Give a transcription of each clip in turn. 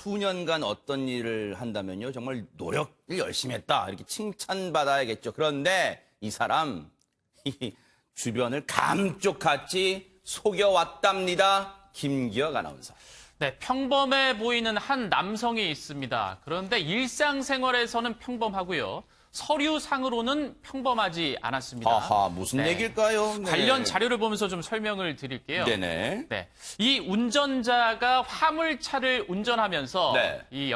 수년간 어떤 일을 한다면요. 정말 노력을 열심히 했다. 이렇게 칭찬받아야겠죠. 그런데 이 사람 주변을 감쪽같이 속여왔답니다. 김기혁 아나운서. 네, 평범해 보이는 한 남성이 있습니다. 그런데 일상생활에서는 평범하고요. 서류상으로는 평범하지 않았습니다. 아하, 무슨 네. 얘기일까요? 네. 관련 자료를 보면서 좀 설명을 드릴게요. 네네. 네, 이 운전자가 화물차를 운전하면서 네. 이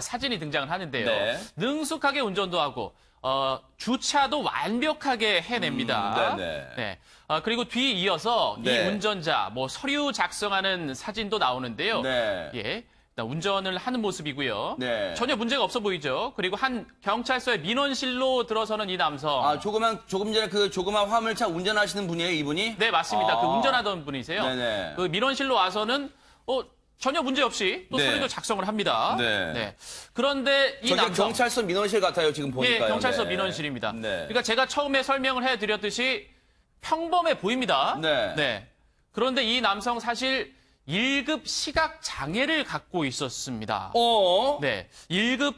사진이 등장을 하는데요. 네. 능숙하게 운전도 하고 주차도 완벽하게 해냅니다. 네네. 네. 그리고 뒤에 이어서 이 네. 운전자 서류 작성하는 사진도 나오는데요. 네. 예. 운전을 하는 모습이고요. 네. 전혀 문제가 없어 보이죠. 그리고 한 경찰서의 민원실로 들어서는 이 남성. 아, 조금 전에 그 조그만 화물차 운전하시는 분이에요, 이분이? 네, 맞습니다. 그 운전하던 분이세요. 네네. 그 민원실로 와서는 전혀 문제 없이 또 네. 서류도 작성을 합니다. 네. 그런데 이 저기가 남성. 경찰서 민원실 같아요, 지금 보니까요. 예, 경찰서 네. 민원실입니다. 네. 그러니까 제가 처음에 설명을 해드렸듯이 평범해 보입니다. 네. 그런데 이 남성 사실 1급 시각 장애를 갖고 있었습니다. 네. 1급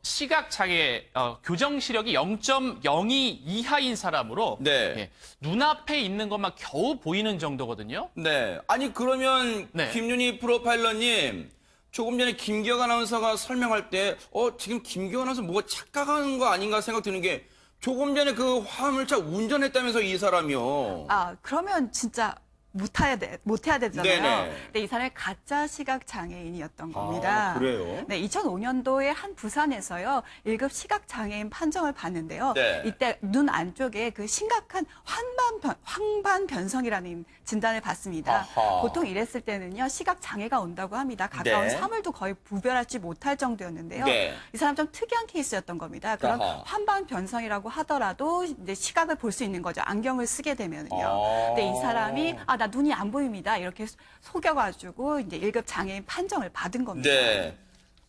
시각 장애 교정 시력이 0.02 이하인 사람으로 네. 예, 눈앞에 있는 것만 겨우 보이는 정도거든요. 네. 아니, 그러면 네. 김윤희 프로파일러님, 조금 전에 김기혁 아나운서가 설명할 때, 지금 김기혁 아나운서 뭐가 착각하는 거 아닌가 생각 드는 게, 조금 전에 그 화물차 운전했다면서 이 사람이요. 아, 그러면 진짜 못해야 되잖아요. 네네. 근데 이 사람이 가짜 시각 장애인이었던 겁니다. 아, 그래요? 네, 2005년도에 한 부산에서요, 1급 시각 장애인 판정을 받는데요. 네. 이때 눈 안쪽에 그 심각한 황반 변성이라는 진단을 받습니다. 아하. 보통 이랬을 때는요, 시각 장애가 온다고 합니다. 가까운 네. 사물도 거의 구별하지 못할 정도였는데요. 네. 이 사람 좀 특이한 케이스였던 겁니다. 그런 아하. 황반 변성이라고 하더라도 이제 시각을 볼 수 있는 거죠. 안경을 쓰게 되면요. 아. 근데 이 사람이 나 눈이 안 보입니다. 이렇게 속여가지고 이제 1급 장애인 판정을 받은 겁니다. 네.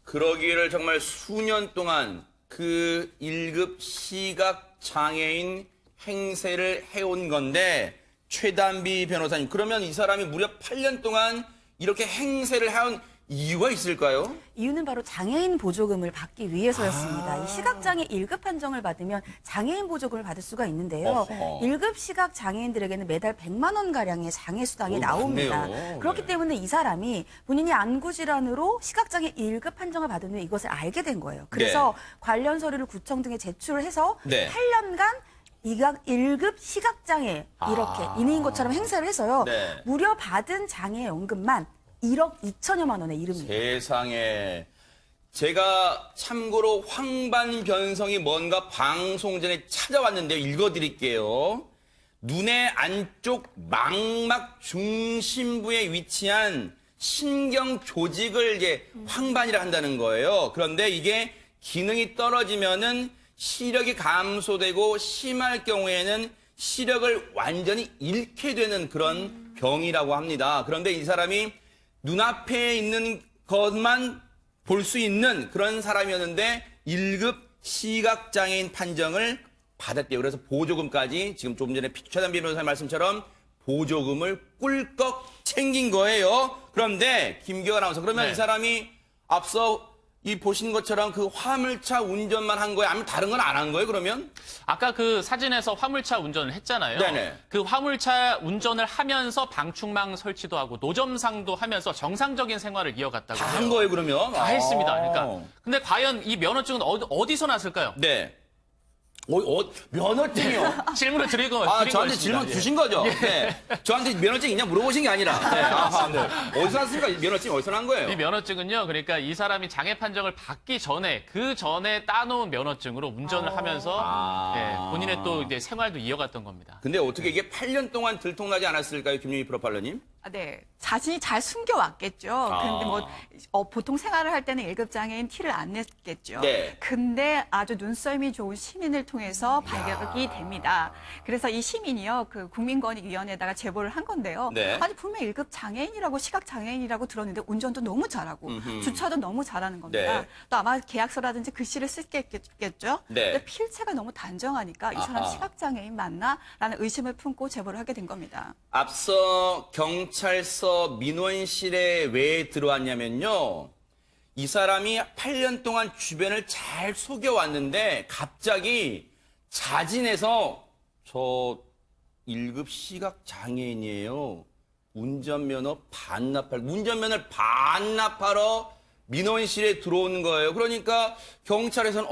그러기를 정말 수년 동안 그 1급 시각 장애인 행세를 해온 건데, 최단비 변호사님, 그러면 이 사람이 무려 8년 동안 이렇게 행세를 해온 이유가 있을까요? 이유는 바로 장애인 보조금을 받기 위해서였습니다. 이 시각장애 1급 판정을 받으면 장애인 보조금을 받을 수가 있는데요. 어허. 1급 시각 장애인들에게는 매달 100만 원 가량의 장애 수당이 나옵니다. 많네요. 그렇기 네. 때문에 이 사람이 본인이 안구 질환으로 시각장애 1급 판정을 받은 후에 이것을 알게 된 거예요. 그래서 관련 서류를 구청 등에 제출을 해서 네. 8년간 1급 시각장애 이렇게 인해인 것처럼 행세를 해서요. 네. 무려 받은 장애 연금만 1억 2천여만 원에 이릅니다. 세상에. 제가 참고로 황반변성이 뭔가 방송 전에 찾아왔는데요. 읽어드릴게요. 눈의 안쪽 망막 중심부에 위치한 신경 조직을 이제 황반이라 한다는 거예요. 그런데 이게 기능이 떨어지면은 시력이 감소되고 심할 경우에는 시력을 완전히 잃게 되는 그런 병이라고 합니다. 그런데 이 사람이 눈앞에 있는 것만 볼 수 있는 그런 사람이었는데 1급 시각장애인 판정을 받았대요. 그래서 보조금까지 지금 조금 전에 최단비 변호사님 말씀처럼 보조금을 꿀꺽 챙긴 거예요. 그런데 김기혁 아나운서, 그러면 네. 이 사람이 앞서 이 보신 것처럼 그 화물차 운전만 한 거예요? 아니면 다른 건 안 한 거예요, 그러면? 아까 그 사진에서 화물차 운전을 했잖아요. 네네. 그 화물차 운전을 하면서 방충망 설치도 하고 노점상도 하면서 정상적인 생활을 이어갔다고 다 해요. 한 거예요, 그러면? 다 했습니다. 그러니까 아. 근데 과연 이 면허증은 어디서 났을까요? 네. 면허증이요? 질문을 드린 저한테 거였습니다. 질문 예. 주신 거죠? 네. 저한테 면허증 있냐 물어보신 게 아니라. 네. 아하, 네. 어디서 났습니까? 면허증 어디서 난 거예요? 이 면허증은요, 그러니까 이 사람이 장애 판정을 받기 전에 그 전에 따놓은 면허증으로 운전을 하면서 예, 본인의 또 이제 생활도 이어갔던 겁니다. 근데 어떻게 이게 8년 동안 들통나지 않았을까요, 김윤희 프로파일러님? 네, 자신이 잘 숨겨왔겠죠. 근데 보통 생활을 할 때는 1급 장애인 티를 안 냈겠죠. 네. 근데 아주 눈썰미 좋은 시민을 통해서 발견이 됩니다. 그래서 이 시민이요, 그 국민권익위원회에다가 제보를 한 건데요. 네. 아니, 분명 1급 장애인이라고, 시각 장애인이라고 들었는데 운전도 너무 잘하고, 주차도 너무 잘하는 겁니다. 네. 또 아마 계약서라든지 글씨를 쓰겠죠. 네. 근데 필체가 너무 단정하니까 이 사람 아하. 시각 장애인 맞나? 라는 의심을 품고 제보를 하게 된 겁니다. 앞서 경찰서 민원실에 왜 들어왔냐면요. 이 사람이 8년 동안 주변을 잘 속여왔는데 갑자기 자진해서 저 1급 시각장애인이에요. 운전면허를 반납하러 민원실에 들어오는 거예요. 그러니까 경찰에서는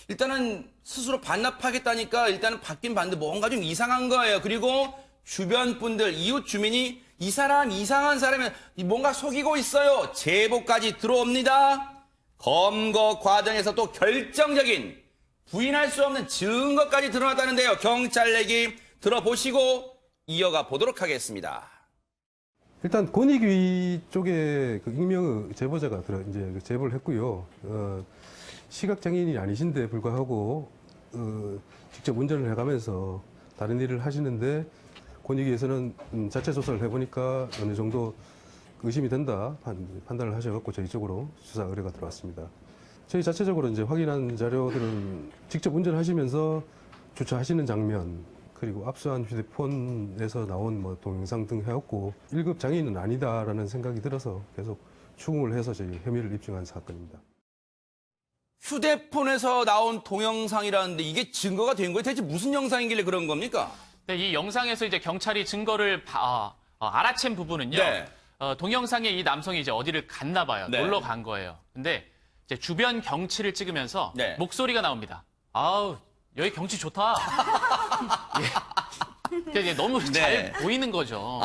일단은 스스로 반납하겠다니까 일단은 받긴 받는데 뭔가 좀 이상한 거예요. 그리고 주변 분들, 이웃 주민이 이 사람 이상한 사람이 뭔가 속이고 있어요. 제보까지 들어옵니다. 검거 과정에서 또 결정적인 부인할 수 없는 증거까지 드러났다는데요. 경찰 얘기 들어보시고 이어가 보도록 하겠습니다. 일단 권익위 쪽에 그 익명의 제보자가 이제 제보를 했고요. 시각장애인이 아니신데 불구하고 직접 운전을 해가면서 다른 일을 하시는데 권익위에서는 자체 조사를 해보니까 어느 정도 의심이 된다 판단을 하셔갖고 저희 쪽으로 수사 의뢰가 들어왔습니다. 저희 자체적으로 이제 확인한 자료들은 직접 운전하시면서 주차하시는 장면, 그리고 압수한 휴대폰에서 나온 뭐 동영상 등 해왔고 1급 장애인은 아니다라는 생각이 들어서 계속 추궁을 해서 저희 혐의를 입증한 사건입니다. 휴대폰에서 나온 동영상이라는데 이게 증거가 된 거예요? 대체 무슨 영상이길래 그런 겁니까? 네, 이 영상에서 이제 경찰이 증거를 알아챈 부분은요. 네. 동영상에 이 남성이 이제 어디를 갔나 봐요. 네. 놀러 간 거예요. 근데 이제 주변 경치를 찍으면서 네. 목소리가 나옵니다. 아우, 여기 경치 좋다. 예. 이게 너무 잘 보이는 거죠.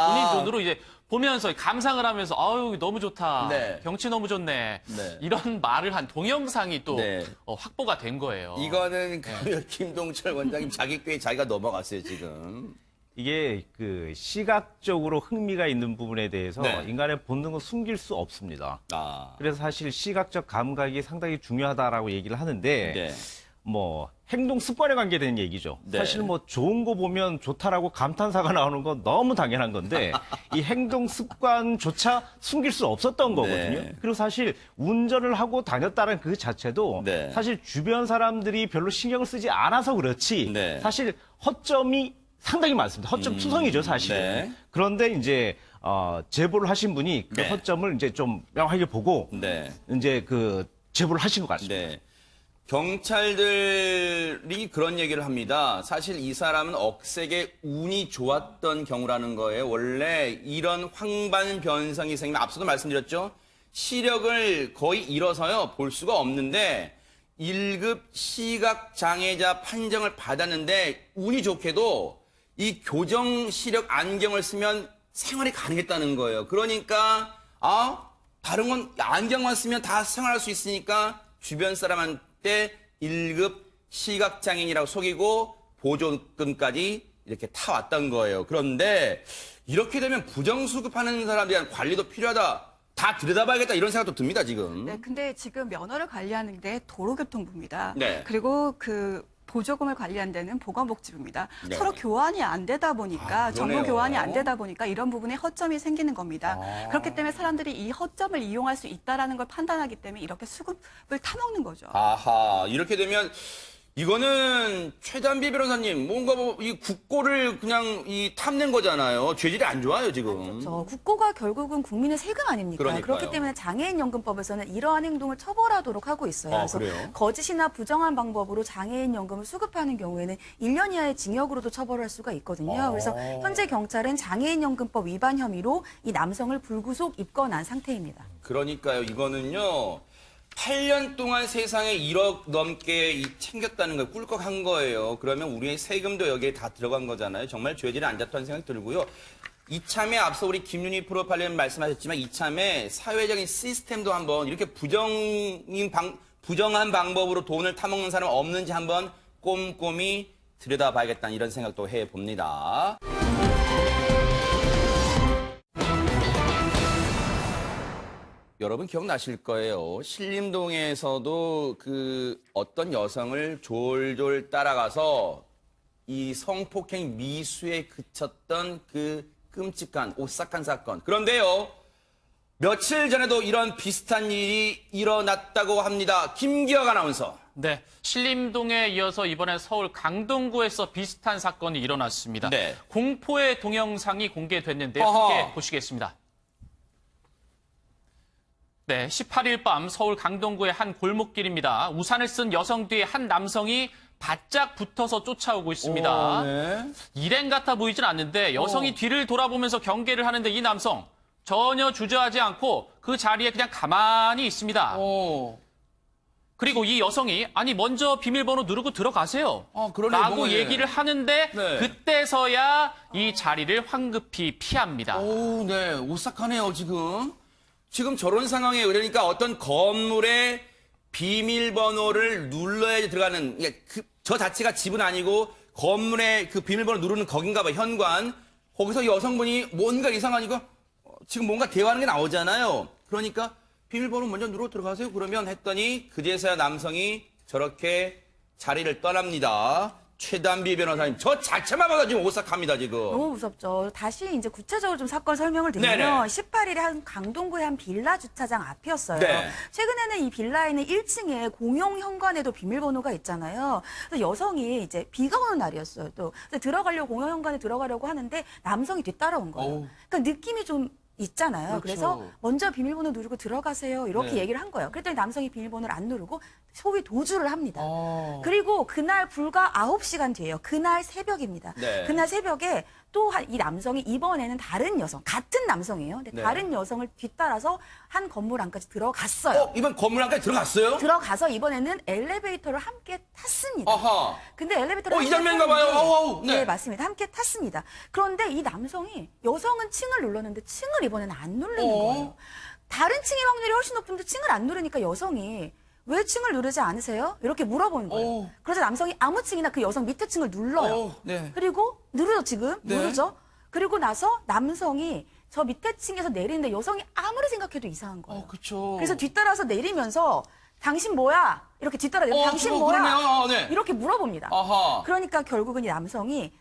본인 눈으로 이제 보면서 감상을 하면서 아유 너무 좋다. 네. 경치 너무 좋네. 네. 이런 말을 한 동영상이 또 네. 확보가 된 거예요. 이거는 김동철 원장님 자기 꾀에 자기가 넘어갔어요, 지금. 이게 그 시각적으로 흥미가 있는 부분에 대해서 네. 인간의 본능은 숨길 수 없습니다. 그래서 사실 시각적 감각이 상당히 중요하다라고 얘기를 하는데 네. 뭐 행동 습관에 관계된 얘기죠. 네. 사실 뭐 좋은 거 보면 좋다라고 감탄사가 나오는 건 너무 당연한 건데 이 행동 습관조차 숨길 수 없었던 거거든요. 네. 그리고 사실 운전을 하고 다녔다는 그 자체도 네. 사실 주변 사람들이 별로 신경을 쓰지 않아서 그렇지 네. 사실 허점이 상당히 많습니다. 허점 투성이죠, 사실은. 네. 그런데 이제 제보를 하신 분이 그 네. 허점을 이제 좀 명확하게 보고 네. 이제 그 제보를 하신 것 같습니다. 네. 경찰들이 그런 얘기를 합니다. 사실 이 사람은 억세게 운이 좋았던 경우라는 거예요. 원래 이런 황반 변성이 생기면 앞서도 말씀드렸죠. 시력을 거의 잃어서요. 볼 수가 없는데 1급 시각장애자 판정을 받았는데 운이 좋게도 이 교정 시력 안경을 쓰면 생활이 가능했다는 거예요. 그러니까 다른 건 안경만 쓰면 다 생활할 수 있으니까 주변 사람한테 1급 시각장애인이라고 속이고 보조금까지 이렇게 타왔던 거예요. 그런데 이렇게 되면 부정수급하는 사람에 대한 관리도 필요하다. 다 들여다봐야겠다 이런 생각도 듭니다, 지금. 네, 근데 지금 면허를 관리하는 게 도로교통부입니다. 네. 그리고 그 보조금을 관리하는 데는 보건복지부입니다. 네. 서로 교환이 안 되다 보니까 정보 그러네요. 교환이 안 되다 보니까 이런 부분에 허점이 생기는 겁니다. 그렇기 때문에 사람들이 이 허점을 이용할 수 있다라는 걸 판단하기 때문에 이렇게 수급을 타먹는 거죠. 아하, 이렇게 되면 이거는 최단비 변호사님 뭔가 이 국고를 그냥 탐낸 거잖아요. 죄질이 안 좋아요, 지금. 저 국고가 결국은 국민의 세금 아닙니까? 그러니까요. 그렇기 때문에 장애인연금법에서는 이러한 행동을 처벌하도록 하고 있어요. 그래서 그래요? 거짓이나 부정한 방법으로 장애인연금을 수급하는 경우에는 1년 이하의 징역으로도 처벌할 수가 있거든요. 그래서 현재 경찰은 장애인연금법 위반 혐의로 이 남성을 불구속 입건한 상태입니다. 그러니까요, 이거는요. 8년 동안 세상에 1억 넘게 챙겼다는 걸 꿀꺽한 거예요. 그러면 우리의 세금도 여기에 다 들어간 거잖아요. 정말 죄질이 안 잡다는 생각이 들고요. 이참에 앞서 우리 김윤희 프로파일러님 말씀하셨지만 이참에 사회적인 시스템도 한번 이렇게 부정한 방법으로 돈을 타먹는 사람 없는지 한번 꼼꼼히 들여다봐야겠다는 이런 생각도 해봅니다. 여러분 기억나실 거예요. 신림동에서도 그 어떤 여성을 졸졸 따라가서 이 성폭행 미수에 그쳤던 그 끔찍한 오싹한 사건. 그런데요. 며칠 전에도 이런 비슷한 일이 일어났다고 합니다. 김기혁 아나운서. 네, 신림동에 이어서 이번엔 서울 강동구에서 비슷한 사건이 일어났습니다. 네. 공포의 동영상이 공개됐는데요. 어허. 함께 보시겠습니다. 네, 18일 밤 서울 강동구의 한 골목길입니다. 우산을 쓴 여성 뒤에 한 남성이 바짝 붙어서 쫓아오고 있습니다. 네. 일행 같아 보이진 않는데 여성이 뒤를 돌아보면서 경계를 하는데 이 남성 전혀 주저하지 않고 그 자리에 그냥 가만히 있습니다. 그리고 이 여성이 아니 먼저 비밀번호 누르고 들어가세요. 그러네, 라고 뭔가, 예. 얘기를 하는데 네. 그때서야 이 자리를 황급히 피합니다. 오, 네. 오싹하네요, 지금. 지금 저런 상황에 그러니까 어떤 건물의 비밀번호를 눌러야 들어가는, 저 자체가 집은 아니고 건물의 그 비밀번호 누르는 거긴가 봐, 현관. 거기서 여성분이 뭔가 이상하니까 지금 뭔가 대화하는 게 나오잖아요. 그러니까 비밀번호 먼저 누르고 들어가세요. 그러면 했더니 그제서야 남성이 저렇게 자리를 떠납니다. 최단비 변호사님, 저 자체만 봐도 지금 오싹합니다, 지금. 너무 무섭죠. 다시 이제 구체적으로 좀 사건 설명을 드리면 네네. 18일에 한 강동구의 한 빌라 주차장 앞이었어요. 네. 최근에는 이 빌라에는 1층에 공용 현관에도 비밀번호가 있잖아요. 그래서 여성이 이제 비가 오는 날이었어요. 또 그래서 들어가려고 공용 현관에 들어가려고 하는데 남성이 뒤따라온 거예요. 어우. 그러니까 느낌이 좀 있잖아요. 그렇죠. 그래서 먼저 비밀번호 누르고 들어가세요. 이렇게 네. 얘기를 한 거예요. 그랬더니 남성이 비밀번호를 안 누르고 소위 도주를 합니다. 어. 그리고 그날 불과 9시간 뒤에요. 그날 새벽입니다. 네. 그날 새벽에 또 이 남성이 이번에는 다른 여성, 같은 남성이에요. 근데 네. 다른 여성을 뒤따라서 한 건물 안까지 들어갔어요. 이번 건물 안까지 들어갔어요? 들어가서 이번에는 엘리베이터를 함께 탔습니다. 아하. 근데 엘리베이터를 이 함께 장면인가 봐요. 탔는데 어우, 네. 네, 맞습니다. 함께 탔습니다. 그런데 이 남성이 여성은 층을 눌렀는데 층을 이번에는 안 누르는 거예요. 다른 층의 확률이 훨씬 높은데 층을 안 누르니까 여성이 왜 층을 누르지 않으세요? 이렇게 물어보는 거예요. 그래서 남성이 아무 층이나 그 여성 밑에 층을 눌러요. 네. 그리고 누르죠, 지금. 네. 누르죠. 그리고 나서 남성이 저 밑에 층에서 내리는데 여성이 아무리 생각해도 이상한 거예요. 그쵸. 그래서 뒤따라서 내리면서 당신 뭐야? 이렇게 뒤따라 내리면 당신 뭐야? 그러네요. 네. 이렇게 물어봅니다. 아하. 그러니까 결국은 이 남성이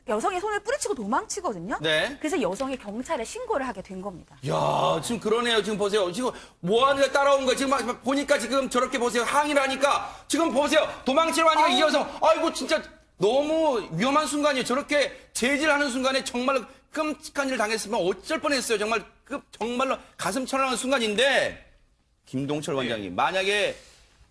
여성의 손을 뿌리치고 도망치거든요. 네. 그래서 여성이 경찰에 신고를 하게 된 겁니다. 야, 지금 그러네요. 지금 보세요. 지금 뭐 하는 데 따라온 거예요. 지금 막 보니까 지금 저렇게 보세요. 항의를 하니까 지금 보세요. 도망치러 하니까 이 여성, 아이고 진짜 너무 위험한 순간이에요. 저렇게 제지하는 순간에 정말로 끔찍한 일을 당했으면 어쩔 뻔했어요. 정말 정말로 가슴 철렁한 순간인데 김동철 원장님, 만약에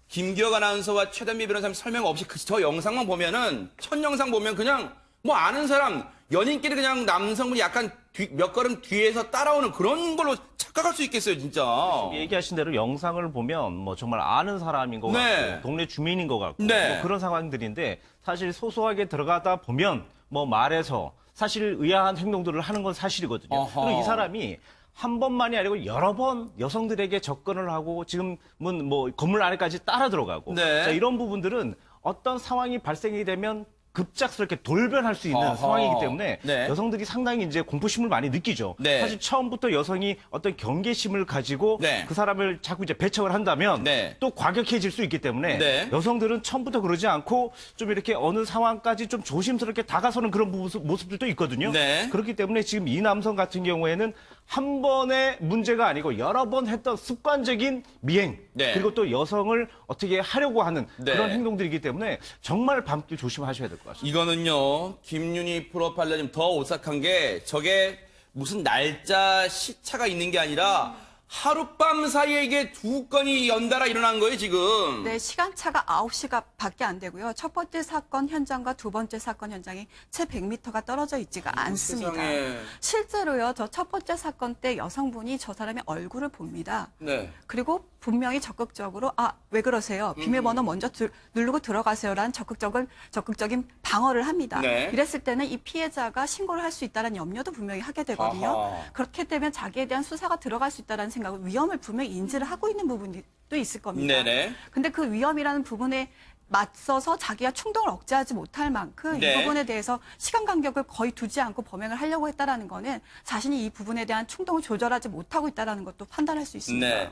김기혁 아나운서와 최단비 변호사님 설명 없이 저 영상만 보면은 첫 영상 보면 그냥 뭐 아는 사람 연인끼리 그냥 남성분이 약간 몇 걸음 뒤에서 따라오는 그런 걸로 착각할 수 있겠어요, 진짜. 얘기하신 대로 영상을 보면 뭐 정말 아는 사람인 것 네. 같고 동네 주민인 것 같고 네. 뭐 그런 상황들인데 사실 소소하게 들어가다 보면 뭐 말해서 사실 의아한 행동들을 하는 건 사실이거든요. 어허. 그리고 이 사람이 한 번만이 아니고 여러 번 여성들에게 접근을 하고 지금은 뭐 건물 안에까지 따라 들어가고 네. 자, 이런 부분들은 어떤 상황이 발생이 되면 급작스럽게 돌변할 수 있는 어허. 상황이기 때문에 네. 여성들이 상당히 이제 공포심을 많이 느끼죠. 네. 사실 처음부터 여성이 어떤 경계심을 가지고 네. 그 사람을 자꾸 이제 배척을 한다면 네. 또 과격해질 수 있기 때문에 네. 여성들은 처음부터 그러지 않고 좀 이렇게 어느 상황까지 좀 조심스럽게 다가서는 그런 모습들도 있거든요. 네. 그렇기 때문에 지금 이 남성 같은 경우에는 한 번의 문제가 아니고 여러 번 했던 습관적인 미행 네. 그리고 또 여성을 어떻게 하려고 하는 네. 그런 행동들이기 때문에 정말 밤길 조심하셔야 될 것 같습니다. 이거는요, 김윤희 프로파일러님 더 오싹한 게 저게 무슨 날짜 시차가 있는 게 아니라 하룻밤 사이에 이게 두 건이 연달아 일어난 거예요, 지금. 네, 시간차가 9시가 밖에 안 되고요. 첫 번째 사건 현장과 두 번째 사건 현장이 채 100m가 떨어져 있지가 않습니다. 세상에. 실제로요, 저 첫 번째 사건 때 여성분이 저 사람의 얼굴을 봅니다. 네. 그리고 분명히 적극적으로 왜 그러세요? 비밀번호 먼저 누르고 들어가세요라는 적극적인 방어를 합니다. 네. 이랬을 때는 이 피해자가 신고를 할 수 있다는 염려도 분명히 하게 되거든요. 아하. 그렇게 되면 자기에 대한 수사가 들어갈 수 있다는 생각을 위험을 분명히 인지를 하고 있는 부분도 있을 겁니다. 네네. 근데 그 위험이라는 부분에 맞서서 자기가 충동을 억제하지 못할 만큼 네. 이 부분에 대해서 시간 간격을 거의 두지 않고 범행을 하려고 했다라는 거는 자신이 이 부분에 대한 충동을 조절하지 못하고 있다라는 것도 판단할 수 있습니다. 네.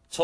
저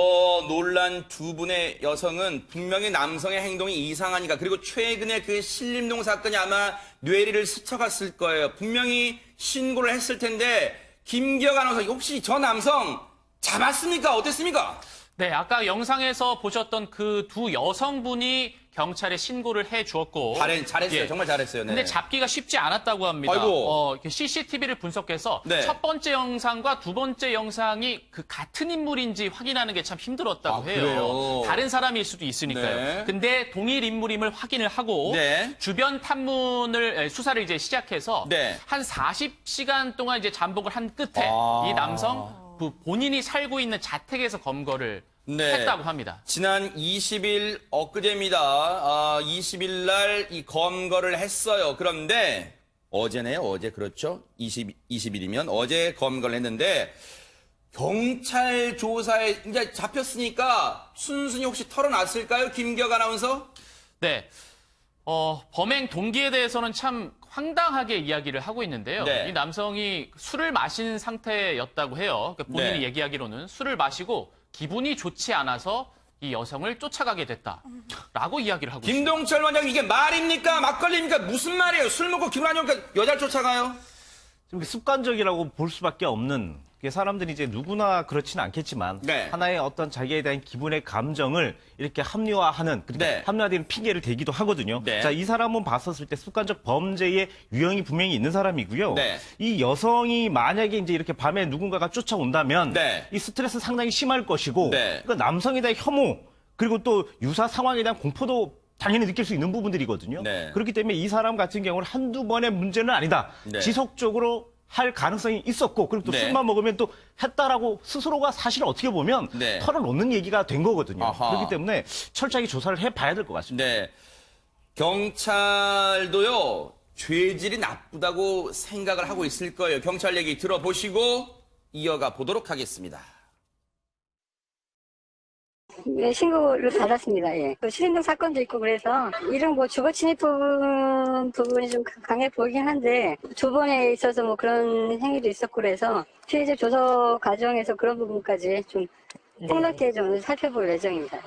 놀란 두 분의 여성은 분명히 남성의 행동이 이상하니까 그리고 최근에 그 신림동 사건이 아마 뇌리를 스쳐갔을 거예요. 분명히 신고를 했을 텐데 김기혁 아나운서 혹시 저 남성 잡았습니까? 어땠습니까? 네, 아까 영상에서 보셨던 그 두 여성분이 경찰에 신고를 해 주었고. 잘했어요. 예. 정말 잘했어요. 네. 근데 잡기가 쉽지 않았다고 합니다. 아이고. CCTV를 분석해서 네. 첫 번째 영상과 두 번째 영상이 그 같은 인물인지 확인하는 게 참 힘들었다고 해요. 그래요? 다른 사람일 수도 있으니까요. 네. 근데 동일 인물임을 확인을 하고 네. 주변 탐문을 수사를 이제 시작해서 네. 한 40시간 동안 이제 잠복을 한 끝에 이 남성 본인이 살고 있는 자택에서 검거를 네. 했다고 합니다. 지난 20일 엊그제입니다. 20일 날 이 검거를 했어요. 그런데 어제네요. 어제 그렇죠. 20일이면 어제 검거를 했는데 경찰 조사에 이제 잡혔으니까 순순히 혹시 털어놨을까요? 김기혁 아나운서? 네. 범행 동기에 대해서는 참 황당하게 이야기를 하고 있는데요. 네. 이 남성이 술을 마신 상태였다고 해요. 그러니까 본인이 네. 얘기하기로는 술을 마시고 기분이 좋지 않아서 이 여성을 쫓아가게 됐다라고 이야기를 하고 있습니다. 김동철 원장 이게 말입니까? 막걸리입니까? 무슨 말이에요? 술 먹고 기분 안 좋으니까 여자를 쫓아가요? 좀 습관적이라고 볼 수밖에 없는 게 사람들이 이제 누구나 그렇지는 않겠지만 네. 하나의 어떤 자기에 대한 기분의 감정을 이렇게 합리화하는 그러니까 네. 합리화되는 핑계를 대기도 하거든요. 네. 자, 이 사람은 봤었을 때 습관적 범죄의 유형이 분명히 있는 사람이고요. 네. 이 여성이 만약에 이제 이렇게 밤에 누군가가 쫓아온다면 네. 이 스트레스 상당히 심할 것이고 네. 그러니까 남성에 대한 혐오 그리고 또 유사 상황에 대한 공포도 당연히 느낄 수 있는 부분들이거든요. 네. 그렇기 때문에 이 사람 같은 경우는 한두 번의 문제는 아니다. 네. 지속적으로 할 가능성이 있었고 그리고 또 네. 술만 먹으면 또 했다라고 스스로가 사실 어떻게 보면 네. 털어놓는 얘기가 된 거거든요. 아하. 그렇기 때문에 철저하게 조사를 해봐야 될 것 같습니다. 네. 경찰도요, 죄질이 나쁘다고 생각을 하고 있을 거예요. 경찰 얘기 들어보시고 이어가 보도록 하겠습니다. 네, 신고를 받았습니다. 예. 또 실행동 사건도 있고 그래서 이런 뭐 주거 침입 부분이 좀 강해 보이긴 한데 두 번에 있어서 뭐 그런 행위도 있었고 그래서 피해자 조사 과정에서 그런 부분까지 좀 폭넓게 좀 살펴볼 예정입니다.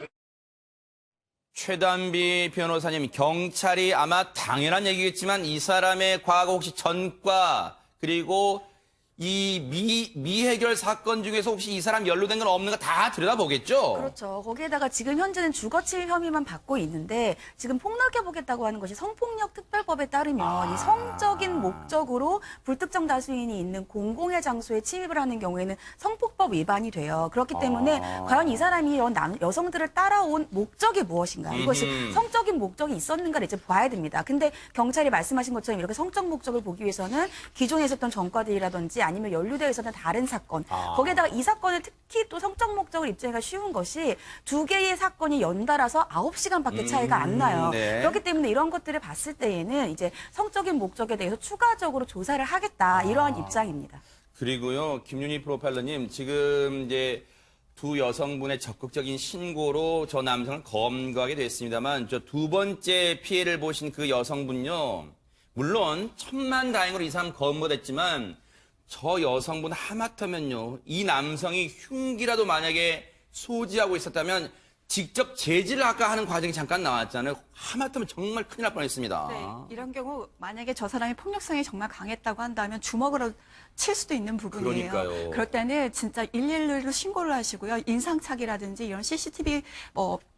최단비 변호사님, 경찰이 아마 당연한 얘기겠지만 이 사람의 과거 혹시 전과 그리고 이 미해결 사건 중에서 혹시 이 사람 연루된 건 없는가 다 들여다보겠죠? 그렇죠. 거기에다가 지금 현재는 주거침입 혐의만 받고 있는데 지금 폭넓게 보겠다고 하는 것이 성폭력 특별법에 따르면 이 성적인 목적으로 불특정 다수인이 있는 공공의 장소에 침입을 하는 경우에는 성폭법 위반이 돼요. 그렇기 때문에 과연 이 사람이 이런 여성들을 따라온 목적이 무엇인가? 이것이 성적인 목적이 있었는가를 이제 봐야 됩니다. 근데 경찰이 말씀하신 것처럼 이렇게 성적 목적을 보기 위해서는 기존에 있었던 전과들이라든지 아니면 연루되어 있었던 다른 사건 거기에다가 이 사건을 특히 또 성적 목적을 입증하기가 쉬운 것이 두 개의 사건이 연달아서 9시간밖에 차이가 안 나요. 네. 그렇기 때문에 이런 것들을 봤을 때에는 이제 성적인 목적에 대해서 추가적으로 조사를 하겠다 이러한 입장입니다. 그리고요, 김윤희 프로파일러님, 지금 이제 두 여성분의 적극적인 신고로 저 남성을 검거하게 됐습니다만, 저 두 번째 피해를 보신 그 여성분요, 물론 천만다행으로 이 사람 검거됐지만, 저 여성분 하마터면요, 이 남성이 흉기라도 만약에 소지하고 있었다면 직접 제지를 아까 하는 과정이 잠깐 나왔잖아요. 하마터면 정말 큰일 날 뻔했습니다. 네, 이런 경우 만약에 저 사람이 폭력성이 정말 강했다고 한다면 주먹으로 칠 수도 있는 부분이에요. 그러니까요. 그럴 때는 진짜 112로 신고를 하시고요. 인상착의라든지 이런 CCTV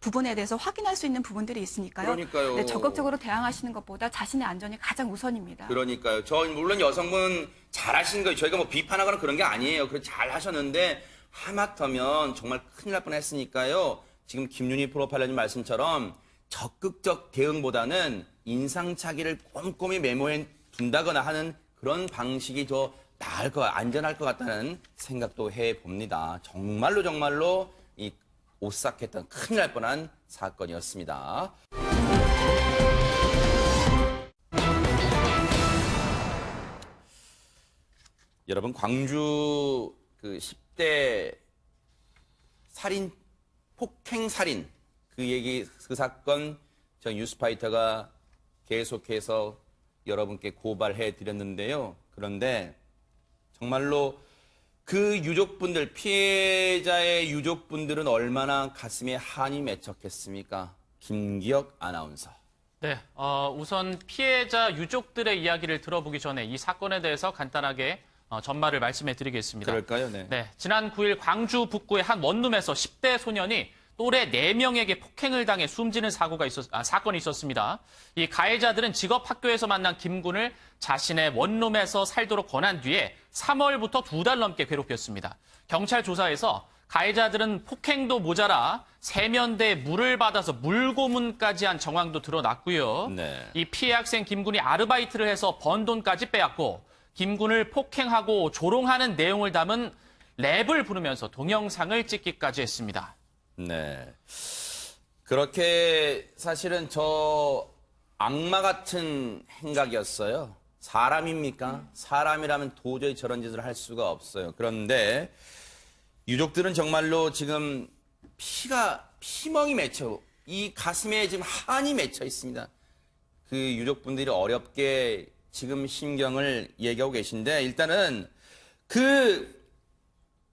부분에 대해서 확인할 수 있는 부분들이 있으니까요. 그러니까요. 네, 적극적으로 대항하시는 것보다 자신의 안전이 가장 우선입니다. 그러니까요. 저 물론 여성분 잘하신 거예요. 저희가 뭐 비판하거나 그런 게 아니에요. 그래 잘 하셨는데 하마터면 정말 큰일 날 뻔했으니까요. 지금 김윤희 프로파일러님 말씀처럼 적극적 대응보다는 인상착의를 꼼꼼히 메모해 둔다거나 하는 그런 방식이 더 나을 것, 안전할 것 같다는 생각도 해봅니다. 정말로 이 오싹했던 큰일 날 뻔한 사건이었습니다. 여러분, 광주 그 10대 살인, 폭행 살인, 그 사건, 저 뉴스파이터가 계속해서 여러분께 고발해 드렸는데요. 그런데 정말로 그 유족분들, 피해자의 유족분들은 얼마나 가슴에 한이 맺혔겠습니까? 김기혁 아나운서. 네, 우선 피해자 유족들의 이야기를 들어보기 전에 이 사건에 대해서 간단하게 전말을 말씀해 드리겠습니다. 그럴까요? 네. 네, 지난 9일 광주 북구의 한 원룸에서 10대 소년이 또래 4명에게 폭행을 당해 숨지는 사건이 있었습니다. 이 가해자들은 직업 학교에서 만난 김군을 자신의 원룸에서 살도록 권한 뒤에 3월부터 2달 넘게 괴롭혔습니다. 경찰 조사에서 가해자들은 폭행도 모자라 세면대에 물을 받아서 물고문까지 한 정황도 드러났고요. 네. 이 피해 학생 김군이 아르바이트를 해서 번 돈까지 빼앗고 김군을 폭행하고 조롱하는 내용을 담은 랩을 부르면서 동영상을 찍기까지 했습니다. 네. 그렇게 사실은 저 악마 같은 행각이었어요. 사람입니까? 사람이라면 도저히 저런 짓을 할 수가 없어요. 그런데 유족들은 정말로 지금 피멍이 맺혀, 이 가슴에 지금 한이 맺혀 있습니다. 그 유족분들이 어렵게 지금 심경을 얘기하고 계신데, 일단은 그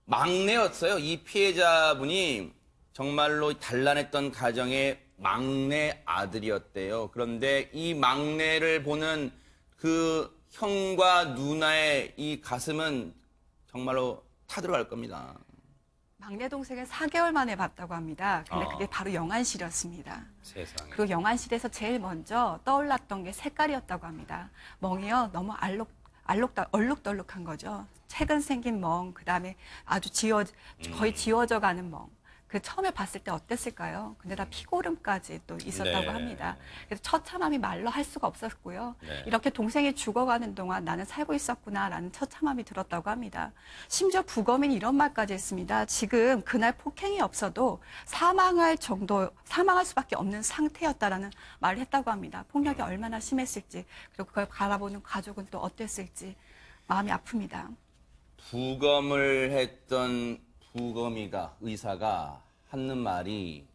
막내였어요. 이 피해자분이 정말로 단란했던 가정의 막내 아들이었대요. 그런데 이 막내를 보는 그 형과 누나의 이 가슴은 정말로 타들어갈 겁니다. 막내 동생을 4개월 만에 봤다고 합니다. 근데 그게 바로 영안실이었습니다. 세상에. 그 영안실에서 제일 먼저 떠올랐던 게 색깔이었다고 합니다. 멍이요, 너무 얼룩덜룩한 거죠. 최근 생긴 멍, 그 다음에 아주 거의 지워져 가는 멍. 그 처음에 봤을 때 어땠을까요? 근데 다 피고름까지 또 있었다고 네. 합니다. 그래서 처참함이 말로 할 수가 없었고요. 네. 이렇게 동생이 죽어가는 동안 나는 살고 있었구나라는 처참함이 들었다고 합니다. 심지어 부검인이 이런 말까지 했습니다. 지금 그날 폭행이 없어도 사망할 수밖에 없는 상태였다라는 말을 했다고 합니다. 폭력이 얼마나 심했을지, 그리고 그걸 바라보는 가족은 또 어땠을지 마음이 아픕니다. 부검을 했던 의사가 하는 말이,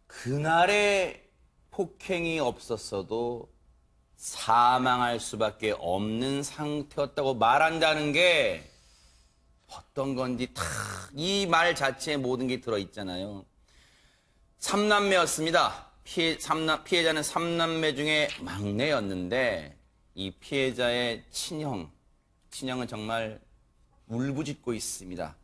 그날의 폭행이 없었어도 사망할 수밖에 없는 상태였다고 말한다는 게 어떤 건지 다 이 말 자체에 모든 게 들어있잖아요. 3남매였습니다. 피해자는 3남매 중에 막내였는데 이 피해자의 친형은 정말 울부짖고 있습니다.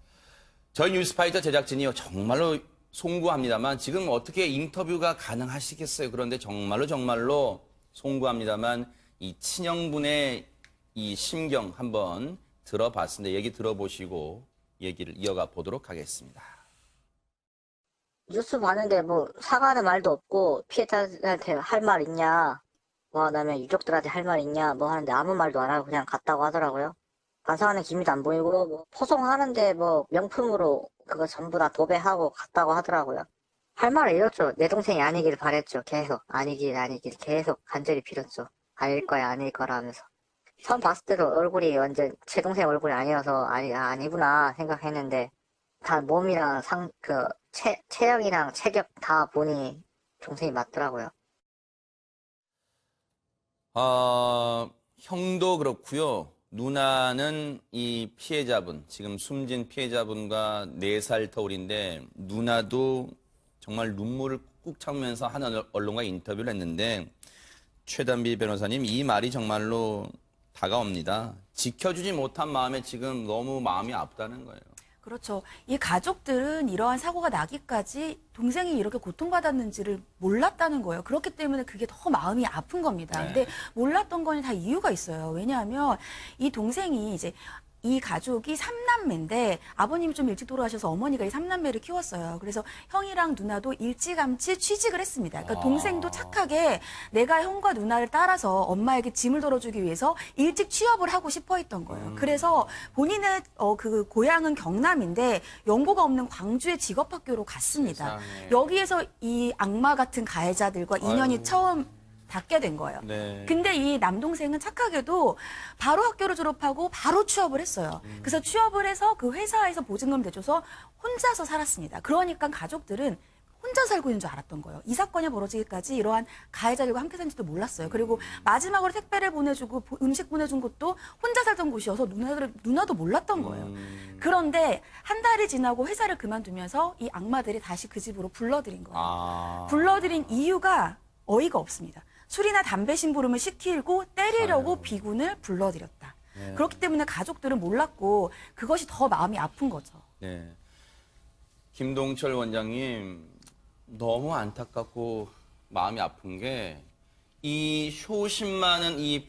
저희 뉴스파이터 제작진이요, 정말로 송구합니다만 지금 어떻게 인터뷰가 가능하시겠어요? 그런데 정말로 송구합니다만 이 친형분의 이 심경 한번 들어봤습니다. 얘기 들어보시고 얘기를 이어가 보도록 하겠습니다. 뉴스 봤는데 뭐 사과하는 말도 없고 피해자한테 할 말 있냐, 뭐 그다음에 유족들한테 할 말 있냐 뭐 하는데 아무 말도 안 하고 그냥 갔다고 하더라고요. 반성하는 기미도 안 보이고 뭐 포송하는데 뭐 명품으로 그거 전부 다 도배하고 갔다고 하더라고요. 할 말을 잃었죠. 내 동생이 아니길 바랬죠. 계속 아니길 계속 간절히 빌었죠. 아닐 거야 아닐 거라 하면서. 처음 봤을 때도 얼굴이 완전 제 동생 얼굴이 아니어서 아니구나 생각했는데 다 몸이랑 체형이랑 체격 다 보니 동생이 맞더라고요. 형도 그렇고요. 누나는 이 피해자분, 지금 숨진 피해자분과 4살 터울인데, 누나도 정말 눈물을 꾹꾹 참으면서 한 언론과 인터뷰를 했는데, 최단비 변호사님, 이 말이 정말로 다가옵니다. 지켜주지 못한 마음에 지금 너무 마음이 아프다는 거예요. 그렇죠. 이 가족들은 이러한 사고가 나기까지 동생이 이렇게 고통받았는지를 몰랐다는 거예요. 그렇기 때문에 그게 더 마음이 아픈 겁니다. 네. 근데 몰랐던 건 다 이유가 있어요. 왜냐하면 이 동생이 이제 이 가족이 3남매인데 아버님이 좀 일찍 돌아가셔서 어머니가 이 3남매를 키웠어요. 그래서 형이랑 누나도 일찌감치 취직을 했습니다. 그러니까 동생도 착하게 내가 형과 누나를 따라서 엄마에게 짐을 덜어주기 위해서 일찍 취업을 하고 싶어 했던 거예요. 그래서 본인의 그 고향은 경남인데 연고가 없는 광주의 직업학교로 갔습니다. 세상에. 여기에서 이 악마 같은 가해자들과 인연이 처음 닿게 된 거예요. 네. 근데 이 남동생은 착하게도 바로 학교를 졸업하고 바로 취업을 했어요. 그래서 취업을 해서 그 회사에서 보증금 내줘서 혼자서 살았습니다. 그러니까 가족들은 혼자 살고 있는 줄 알았던 거예요. 이 사건이 벌어지기까지 이러한 가해자들과 함께 산지도 몰랐어요. 그리고 마지막으로 택배를 보내주고 음식 보내준 곳도 혼자 살던 곳이어서 누나도 몰랐던 거예요. 그런데 한 달이 지나고 회사를 그만두면서 이 악마들이 다시 그 집으로 불러들인 거예요. 불러들인 이유가 어이가 없습니다. 술이나 담배 심부름을 시키고 때리려고 비군을 불러들였다. 그렇기 때문에 가족들은 몰랐고 그것이 더 마음이 아픈 거죠. 네. 김동철 원장님, 너무 안타깝고 마음이 아픈 게 이 효심 많은 이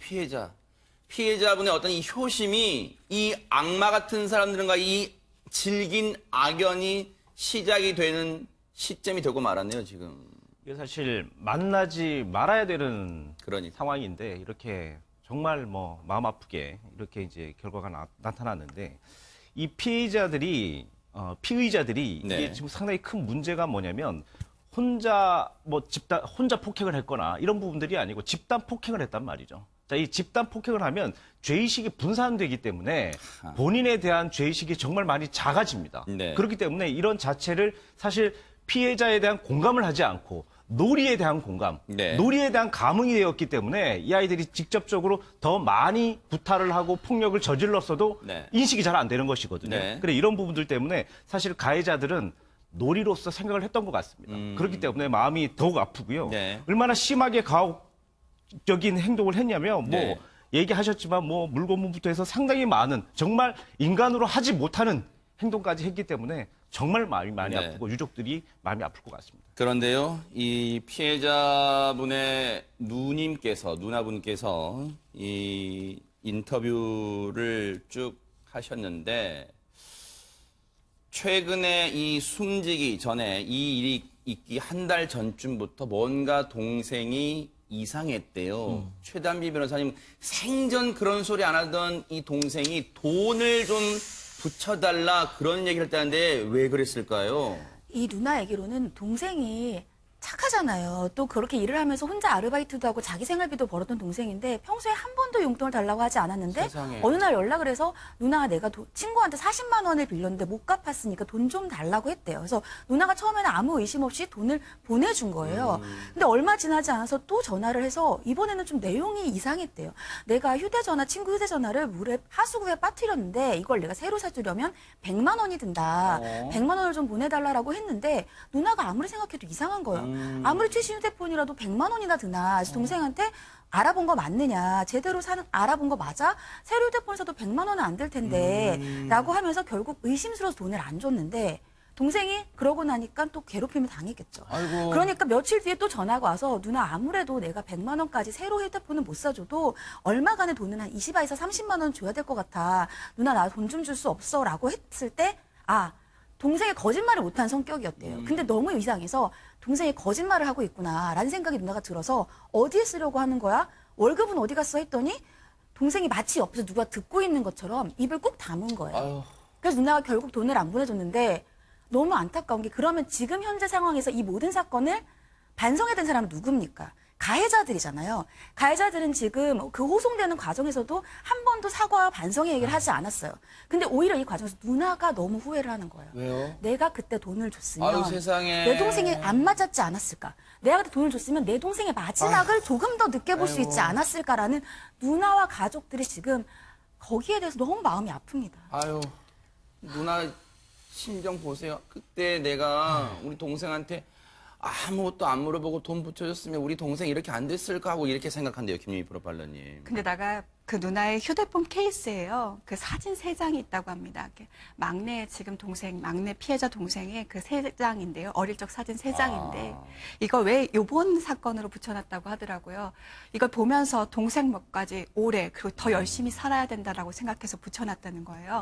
피해자분의 어떤 이 효심이 이 악마 같은 사람들과 이 질긴 악연이 시작이 되는 시점이 되고 말았네요, 지금. 이게 사실 만나지 말아야 되는 그러니까. 상황인데 이렇게 정말 뭐 마음 아프게 이렇게 이제 결과가 나타났는데 이 피의자들이 네. 이게 지금 상당히 큰 문제가 뭐냐면 혼자 폭행을 했거나 이런 부분들이 아니고 집단 폭행을 했단 말이죠. 자, 이 집단 폭행을 하면 죄의식이 분산되기 때문에 본인에 대한 죄의식이 정말 많이 작아집니다. 네. 그렇기 때문에 이런 자체를 사실 피해자에 대한 공감을 하지 않고 놀이에 대한 공감, 네. 놀이에 대한 감흥이 되었기 때문에 이 아이들이 직접적으로 더 많이 구타를 하고 폭력을 저질렀어도 네. 인식이 잘 안 되는 것이거든요. 네. 그래 이런 부분들 때문에 사실 가해자들은 놀이로서 생각을 했던 것 같습니다. 그렇기 때문에 마음이 더욱 아프고요. 네. 얼마나 심하게 가혹적인 행동을 했냐면 뭐 네. 얘기하셨지만 뭐 물고문부터 해서 상당히 많은 정말 인간으로 하지 못하는 행동까지 했기 때문에 정말 마음이 많이 네. 아프고 유족들이 마음이 아플 것 같습니다. 그런데요, 이 피해자분의 누나분께서 이 인터뷰를 쭉 하셨는데, 최근에 이 숨지기 전에 이 일이 있기 한 달 전쯤부터 뭔가 동생이 이상했대요. 최단비 변호사님, 생전 그런 소리 안 하던 이 동생이 돈을 좀 붙여달라 그런 얘기를 했다는데 왜 그랬을까요? 이 누나 얘기로는 동생이 착하잖아요. 또 그렇게 일을 하면서 혼자 아르바이트도 하고 자기 생활비도 벌었던 동생인데 평소에 한 번도 용돈을 달라고 하지 않았는데 세상에. 어느 날 연락을 해서 누나가 내가 친구한테 40만 원을 빌렸는데 못 갚았으니까 돈 좀 달라고 했대요. 그래서 누나가 처음에는 아무 의심 없이 돈을 보내준 거예요. 근데 얼마 지나지 않아서 또 전화를 해서 이번에는 좀 내용이 이상했대요. 내가 친구 휴대전화를 물에 하수구에 빠뜨렸는데 이걸 내가 새로 사주려면 100만 원이 든다. 100만 원을 좀 보내달라고 했는데 누나가 아무리 생각해도 이상한 거예요. 아무리 최신 휴대폰이라도 100만 원이나 드나. 그래서 동생한테 알아본 거 맞느냐. 제대로 알아본 거 맞아? 새로 휴대폰 사도 100만 원은 안 될 텐데. 라고 하면서 결국 의심스러워서 돈을 안 줬는데 동생이 그러고 나니까 또 괴롭힘을 당했겠죠. 아이고. 그러니까 며칠 뒤에 또 전화가 와서 누나 아무래도 내가 100만 원까지 새로 휴대폰은 못 사줘도 얼마간의 돈은 한 20에서 30만 원 줘야 될 것 같아. 누나 나 돈 좀 줄 수 없어. 라고 했을 때 동생이 거짓말을 못한 성격이었대요. 근데 너무 이상해서 동생이 거짓말을 하고 있구나라는 생각이 누나가 들어서 어디에 쓰려고 하는 거야? 월급은 어디 갔어? 했더니 동생이 마치 옆에서 누가 듣고 있는 것처럼 입을 꾹 다문 거예요. 아유. 그래서 누나가 결국 돈을 안 보내줬는데 너무 안타까운 게 그러면 지금 현재 상황에서 이 모든 사건을 반성해야 된 사람은 누굽니까? 가해자들이잖아요. 가해자들은 지금 그 호송되는 과정에서도 한 번도 사과와 반성의 얘기를 하지 않았어요. 근데 오히려 이 과정에서 누나가 너무 후회를 하는 거예요. 왜요? 내가 그때 돈을 줬으면 아유, 세상에. 내 동생이 안 맞았지 않았을까? 내가 그때 돈을 줬으면 내 동생의 마지막을 조금 더 늦게 볼 수 있지 않았을까라는 누나와 가족들이 지금 거기에 대해서 너무 마음이 아픕니다. 아유, 누나 심정 보세요. 그때 내가 우리 동생한테 아무것도 안 물어보고 돈 붙여줬으면 우리 동생 이렇게 안 됐을까 하고 이렇게 생각한대요, 김유미 프로파일러님. 근데다가 그 누나의 휴대폰 케이스에요. 그 사진 3장이 있다고 합니다. 막내 지금 막내 피해자 동생의 그 3장인데요. 어릴 적 사진 3장인데 이걸 왜 요번 사건으로 붙여놨다고 하더라고요. 이걸 보면서 동생 몫까지 오래 그리고 더 열심히 살아야 된다라고 생각해서 붙여놨다는 거예요.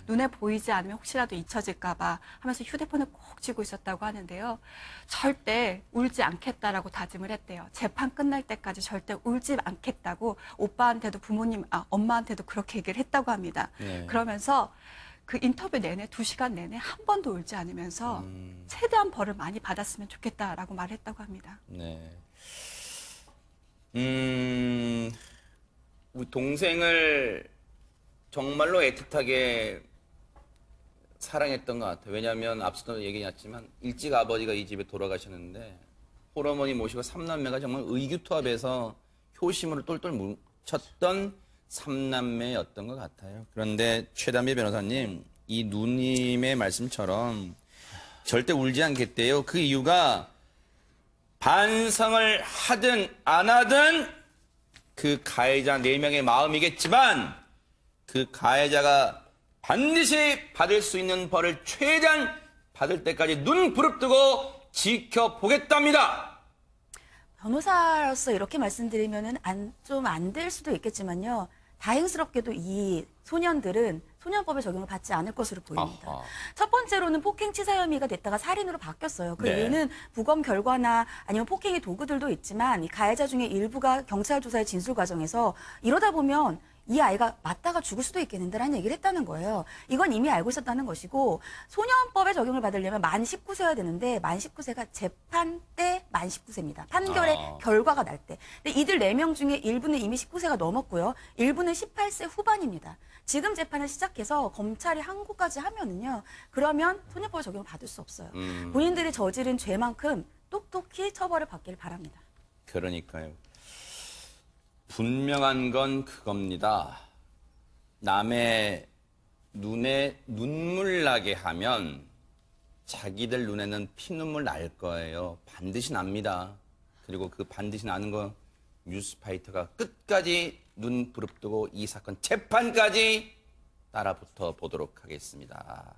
눈에 보이지 않으면 혹시라도 잊혀질까 봐 하면서 휴대폰을 꼭 쥐고 있었다고 하는데요. 절대 울지 않겠다라고 다짐을 했대요. 재판 끝날 때까지 절대 울지 않겠다고 오빠한테도 엄마한테도 그렇게 얘기를 했다고 합니다. 네. 그러면서 그 인터뷰 내내 2시간 내내 한 번도 울지 않으면서 최대한 벌을 많이 받았으면 좋겠다라고 말했다고 합니다. 네. 우리 동생을 정말로 애틋하게 사랑했던 것 같아요. 왜냐하면 앞서도 얘기했지만 일찍 아버지가 이 집에 돌아가셨는데 홀어머니 모시고 3남매가 정말 의규투합해서 효심으로 똘똘 뭉쳤던 3남매였던 것 같아요. 그런데 최단비 변호사님, 이 누님의 말씀처럼 절대 울지 않겠대요. 그 이유가 반성을 하든 안 하든 그 가해자 4명의 마음이겠지만 그 가해자가 반드시 받을 수 있는 벌을 최대한 받을 때까지 눈 부릅뜨고 지켜보겠답니다. 변호사로서 이렇게 말씀드리면은 좀 안 될 수도 있겠지만요. 다행스럽게도 이 소년들은 소년법의 적용을 받지 않을 것으로 보입니다. 아하. 첫 번째로는 폭행치사 혐의가 됐다가 살인으로 바뀌었어요. 그 네. 이유는 부검 결과나 아니면 폭행의 도구들도 있지만 이 가해자 중에 일부가 경찰 조사의 진술 과정에서 이러다 보면 이 아이가 맞다가 죽을 수도 있겠는데라는 얘기를 했다는 거예요. 이건 이미 알고 있었다는 것이고 소년법의 적용을 받으려면 만 19세여야 되는데 만 19세가 재판 때 만 19세입니다. 판결의 결과가 날 때. 근데 이들 4명 중에 일부는 이미 19세가 넘었고요. 일부는 18세 후반입니다. 지금 재판을 시작해서 검찰이 항고까지 하면은요. 그러면 소년법의 적용을 받을 수 없어요. 본인들이 저지른 죄만큼 똑똑히 처벌을 받기를 바랍니다. 그러니까요. 분명한 건 그겁니다. 남의 눈에 눈물 나게 하면 자기들 눈에는 피눈물 날 거예요. 반드시 납니다. 그리고 그 반드시 나는 거 뉴스파이터가 끝까지 눈 부릅뜨고 이 사건 재판까지 따라붙어 보도록 하겠습니다.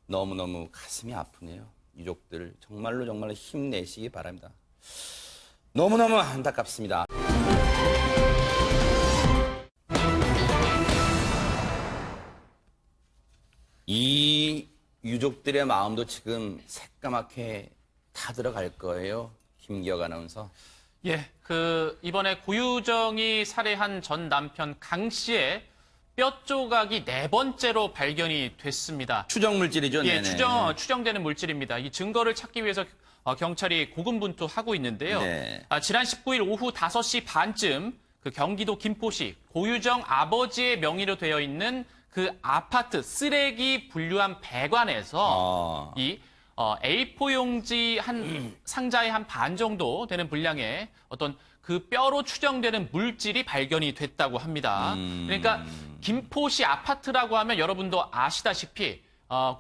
너무너무 가슴이 아프네요. 유족들 정말로 힘내시기 바랍니다. 너무너무 안타깝습니다. 이 유족들의 마음도 지금 새까맣게 다 들어갈 거예요. 김기혁 아나운서. 예, 이번에 고유정이 살해한 전 남편 강 씨의 뼈 조각이 4번째로 발견이 됐습니다. 추정 물질이죠. 예, 네네. 추정되는 물질입니다. 이 증거를 찾기 위해서 경찰이 고군분투하고 있는데요. 네. 지난 19일 오후 5시 반쯤 그 경기도 김포시 고유정 아버지의 명의로 되어 있는 그 아파트 쓰레기 분류한 배관에서 이 A4 용지 한 상자의 한 반 정도 되는 분량의 어떤 그 뼈로 추정되는 물질이 발견이 됐다고 합니다. 그러니까 김포시 아파트라고 하면 여러분도 아시다시피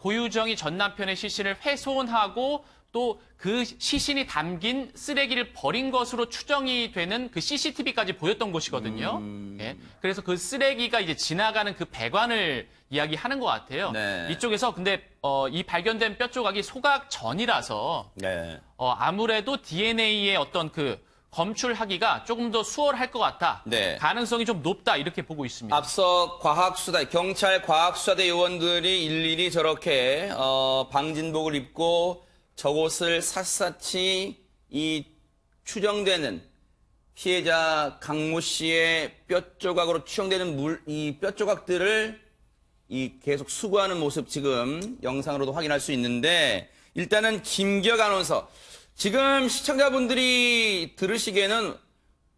고유정이 전 남편의 시신을 훼손하고 또 그 시신이 담긴 쓰레기를 버린 것으로 추정이 되는 그 CCTV까지 보였던 곳이거든요. 예. 그래서 그 쓰레기가 이제 지나가는 그 배관을 이야기하는 것 같아요. 네. 이쪽에서 근데 이 발견된 뼈 조각이 소각 전이라서 네. 아무래도 DNA의 어떤 그 검출하기가 조금 더 수월할 것 같다. 네. 가능성이 좀 높다 이렇게 보고 있습니다. 앞서 경찰 과학수사대 요원들이 일일이 저렇게 방진복을 입고 저곳을 샅샅이 이 추정되는 피해자 강모 씨의 뼈 조각으로 추정되는 이 뼈 조각들을 계속 수거하는 모습 지금 영상으로도 확인할 수 있는데 일단은 김기혁 아나운서 지금 시청자분들이 들으시기에는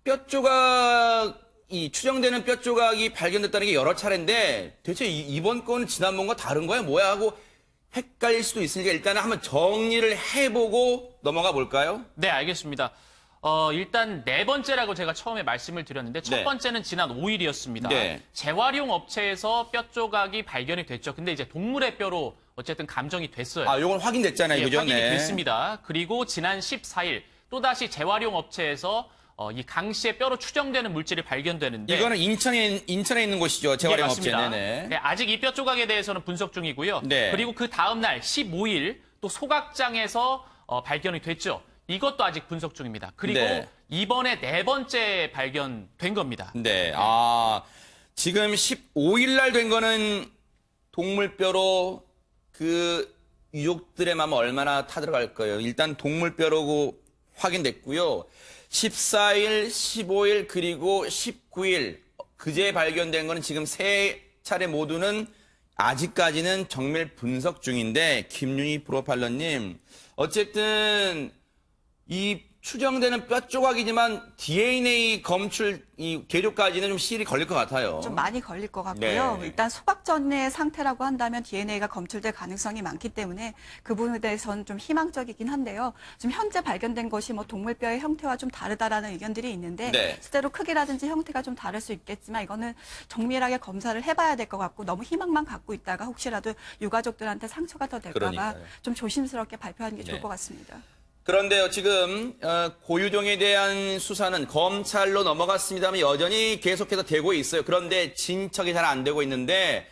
뼈 조각이 추정되는 뼈 조각이 발견됐다는 게 여러 차례인데 대체 이번 건은 지난번과 다른 거야 뭐야 하고 헷갈릴 수도 있으니까 일단은 한번 정리를 해보고 넘어가 볼까요? 네, 알겠습니다. 일단 4번째라고 제가 처음에 말씀을 드렸는데 첫 네. 번째는 지난 5일이었습니다. 네. 재활용 업체에서 뼈 조각이 발견이 됐죠. 근데 이제 동물의 뼈로 어쨌든 감정이 됐어요. 아, 요건 확인됐잖아요. 예, 그죠? 확인이 네. 됐습니다. 그리고 지난 14일 또다시 재활용 업체에서 이 강 씨의 뼈로 추정되는 물질이 발견되는데 이거는 인천에 있는 곳이죠. 재활용 예, 업체. 맞습니다. 네네. 네, 아직 이 뼈 조각에 대해서는 분석 중이고요. 네. 그리고 그 다음 날 15일 또 소각장에서 발견이 됐죠. 이것도 아직 분석 중입니다. 그리고 네. 이번에 4번째 발견된 겁니다. 네. 지금 15일 날 된 거는 동물뼈로 그 유족들의 마음 얼마나 타들어갈 거예요. 일단 동물뼈로 확인됐고요. 14일, 15일, 그리고 19일 그제 발견된 거는 지금 3차례 모두는 아직까지는 정밀 분석 중인데 김윤희 프로파일러님 어쨌든 이 추정되는 뼈 조각이지만 DNA 검출 이 계조까지는 좀 시일이 걸릴 것 같아요. 좀 많이 걸릴 것 같고요. 네. 일단 소각 전의 상태라고 한다면 DNA가 검출될 가능성이 많기 때문에 그 부분에 대해서는 좀 희망적이긴 한데요. 지금 현재 발견된 것이 뭐 동물뼈의 형태와 좀 다르다라는 의견들이 있는데 네. 실제로 크기라든지 형태가 좀 다를 수 있겠지만 이거는 정밀하게 검사를 해봐야 될 것 같고 너무 희망만 갖고 있다가 혹시라도 유가족들한테 상처가 더 될까 봐 그러니까요. 좀 조심스럽게 발표하는 게 좋을 네. 것 같습니다. 그런데요, 지금 고유정에 대한 수사는 검찰로 넘어갔습니다만 여전히 계속해서 되고 있어요. 그런데 진척이 잘 안 되고 있는데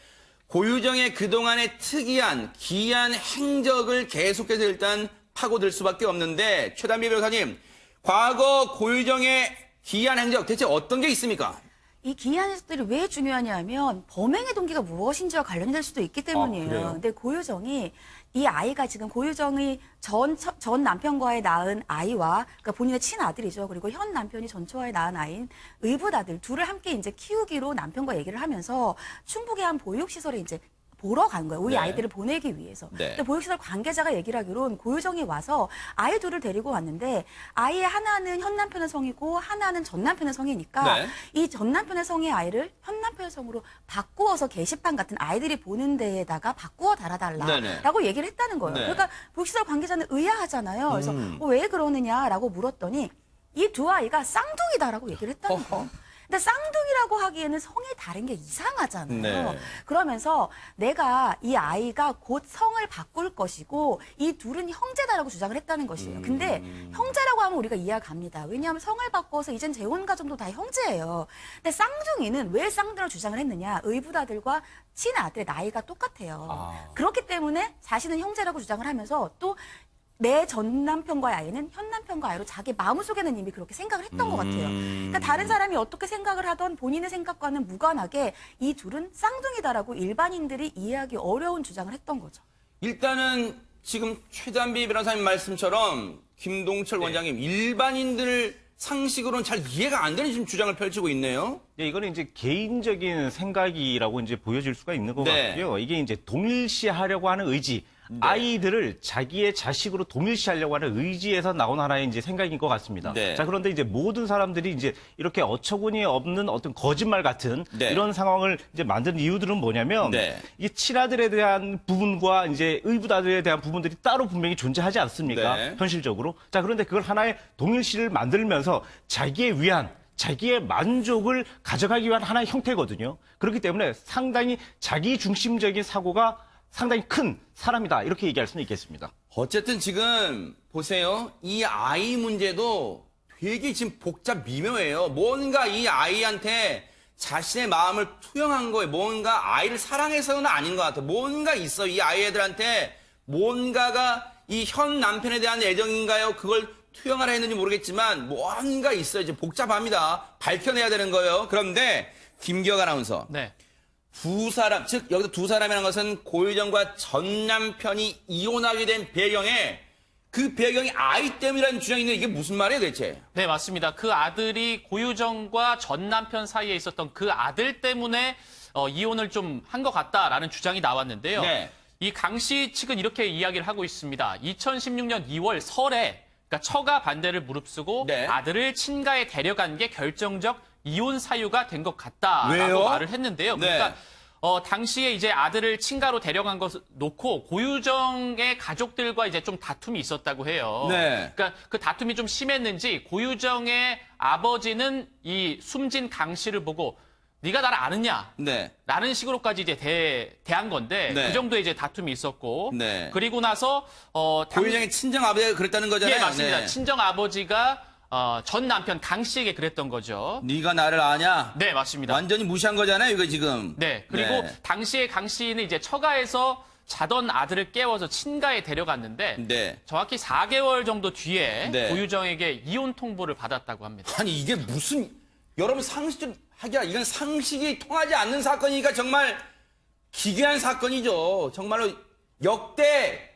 고유정의 그동안의 특이한 기이한 행적을 계속해서 일단 파고들 수밖에 없는데 최단비 변호사님, 과거 고유정의 기이한 행적 대체 어떤 게 있습니까? 이 기이한 해석들이 왜 중요하냐면 범행의 동기가 무엇인지와 관련이 될 수도 있기 때문이에요. 그래요? 근데 고유정이 이 아이가 지금 고유정이 전 남편과의 낳은 아이와 그러니까 본인의 친아들이죠. 그리고 현 남편이 전처와의 낳은 아이인 의붓아들 둘을 함께 이제 키우기로 남편과 얘기를 하면서 충북의 한 보육시설에 이제 보러 간 거예요. 우리 네. 아이들을 보내기 위해서. 네. 근데 보육시설 관계자가 얘기를 하기로는 고유정이 와서 아이 둘을 데리고 왔는데 아이의 하나는 현 남편의 성이고 하나는 전 남편의 성이니까 네. 이 전 남편의 성의 아이를 현 남편의 성으로 바꾸어서 게시판 같은 아이들이 보는 데에다가 바꾸어 달아달라라고 네네. 얘기를 했다는 거예요. 네. 그러니까 보육시설 관계자는 의아하잖아요. 그래서 왜 그러느냐라고 물었더니 이 두 아이가 쌍둥이다라고 얘기를 했다는 거예요. 근데 쌍둥이라고 하기에는 성이 다른 게 이상하잖아요. 네. 그러면서 내가 이 아이가 곧 성을 바꿀 것이고 이 둘은 형제다라고 주장을 했다는 것이에요. 근데 형제라고 하면 우리가 이해가 갑니다. 왜냐하면 성을 바꿔서 이젠 재혼 가정도 다 형제예요. 근데 쌍둥이는 왜 쌍둥이라고 주장을 했느냐? 의붓아들과 친아들의 나이가 똑같아요. 그렇기 때문에 자신은 형제라고 주장을 하면서 또 내 전 남편과의 아이는 현 남편과 아이로 자기 마음속에는 이미 그렇게 생각을 했던 것 같아요. 그러니까 다른 사람이 어떻게 생각을 하던 본인의 생각과는 무관하게 이 둘은 쌍둥이다라고 일반인들이 이해하기 어려운 주장을 했던 거죠. 일단은 지금 최단비 변호사님 말씀처럼 김동철 원장님, 일반인들 상식으로는 잘 이해가 안 되는 지금 주장을 펼치고 있네요. 네, 이거는 이제 개인적인 생각이라고 이제 보여질 수가 있는 것 네. 같고요. 이게 이제 동일시하려고 하는 의지, 아이들을 자기의 자식으로 동일시하려고 하는 의지에서 나온 하나의 이제 생각인 것 같습니다. 네. 자, 그런데 이제 모든 사람들이 이제 이렇게 어처구니 없는 어떤 거짓말 같은 네. 이런 상황을 이제 만든 이유들은 뭐냐면 네. 이 친아들에 대한 부분과 이제 의붓아들에 대한 부분들이 따로 분명히 존재하지 않습니까? 네. 현실적으로. 자, 그런데 그걸 하나의 동일시를 만들면서 자기의 위안, 자기의 만족을 가져가기 위한 하나의 형태거든요. 그렇기 때문에 상당히 자기 중심적인 사고가 상당히 큰 사람이다. 이렇게 얘기할 수는 있겠습니다. 어쨌든 지금 보세요. 이 아이 문제도 되게 지금 복잡 미묘해요. 뭔가 이 아이한테 자신의 마음을 투영한 거예요. 뭔가 아이를 사랑해서는 아닌 것 같아요. 뭔가 있어. 이 아이들한테 뭔가가 이 현 남편에 대한 애정인가요? 그걸 투영하려 했는지 모르겠지만 뭔가 있어요. 이제 복잡합니다. 밝혀내야 되는 거예요. 그런데 김기혁 아나운서. 네. 두 사람, 즉 여기서 두 사람이라는 것은 고유정과 전 남편이 이혼하게 된 배경에 그 배경이 아이 때문이라는 주장이 있는데 이게 무슨 말이에요 대체? 네, 맞습니다. 그 아들이 고유정과 전 남편 사이에 있었던 그 아들 때문에 이혼을 좀 한 것 같다라는 주장이 나왔는데요. 네. 이 강 씨 측은 이렇게 이야기를 하고 있습니다. 2016년 2월 설에 그러니까 처가 반대를 무릅쓰고 네. 아들을 친가에 데려간 게 결정적 이혼 사유가 된 것 같다라고 왜요? 말을 했는데요. 네. 그러니까 당시에 이제 아들을 친가로 데려간 것을 놓고 고유정의 가족들과 이제 좀 다툼이 있었다고 해요. 네. 그러니까 그 다툼이 좀 심했는지 고유정의 아버지는 이 숨진 강 씨를 보고 네가 나를 아느냐? 네. 라는 식으로까지 이제 대한 건데 네. 그 정도의 이제 다툼이 있었고 네. 그리고 나서 고유정의 친정 아버지가 그랬다는 거잖아요. 예, 맞습니다. 네. 친정 아버지가 전 남편 강 씨에게 그랬던 거죠. 네가 나를 아냐? 네, 맞습니다. 완전히 무시한 거잖아요, 이거 지금. 네. 그리고 네. 당시에 강 씨는 이제 처가에서 자던 아들을 깨워서 친가에 데려갔는데 네. 정확히 4개월 정도 뒤에 네. 고유정에게 이혼 통보를 받았다고 합니다. 아니 이게 무슨 여러분 상식 좀 하기야 이건 상식이 통하지 않는 사건이니까 정말 기괴한 사건이죠. 정말로 역대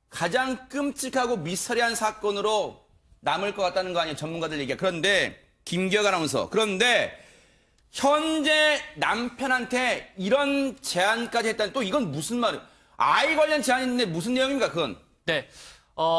가장 끔찍하고 미스터리한 사건으로 남을 것 같다는 거 아니에요, 전문가들 얘기가. 그런데 김기혁 아나운서, 그런데 현재 남편한테 이런 제안까지 했다는 또 이건 무슨 말이에요? 아이 관련 제안이 있는데 무슨 내용입니까 그건? 네.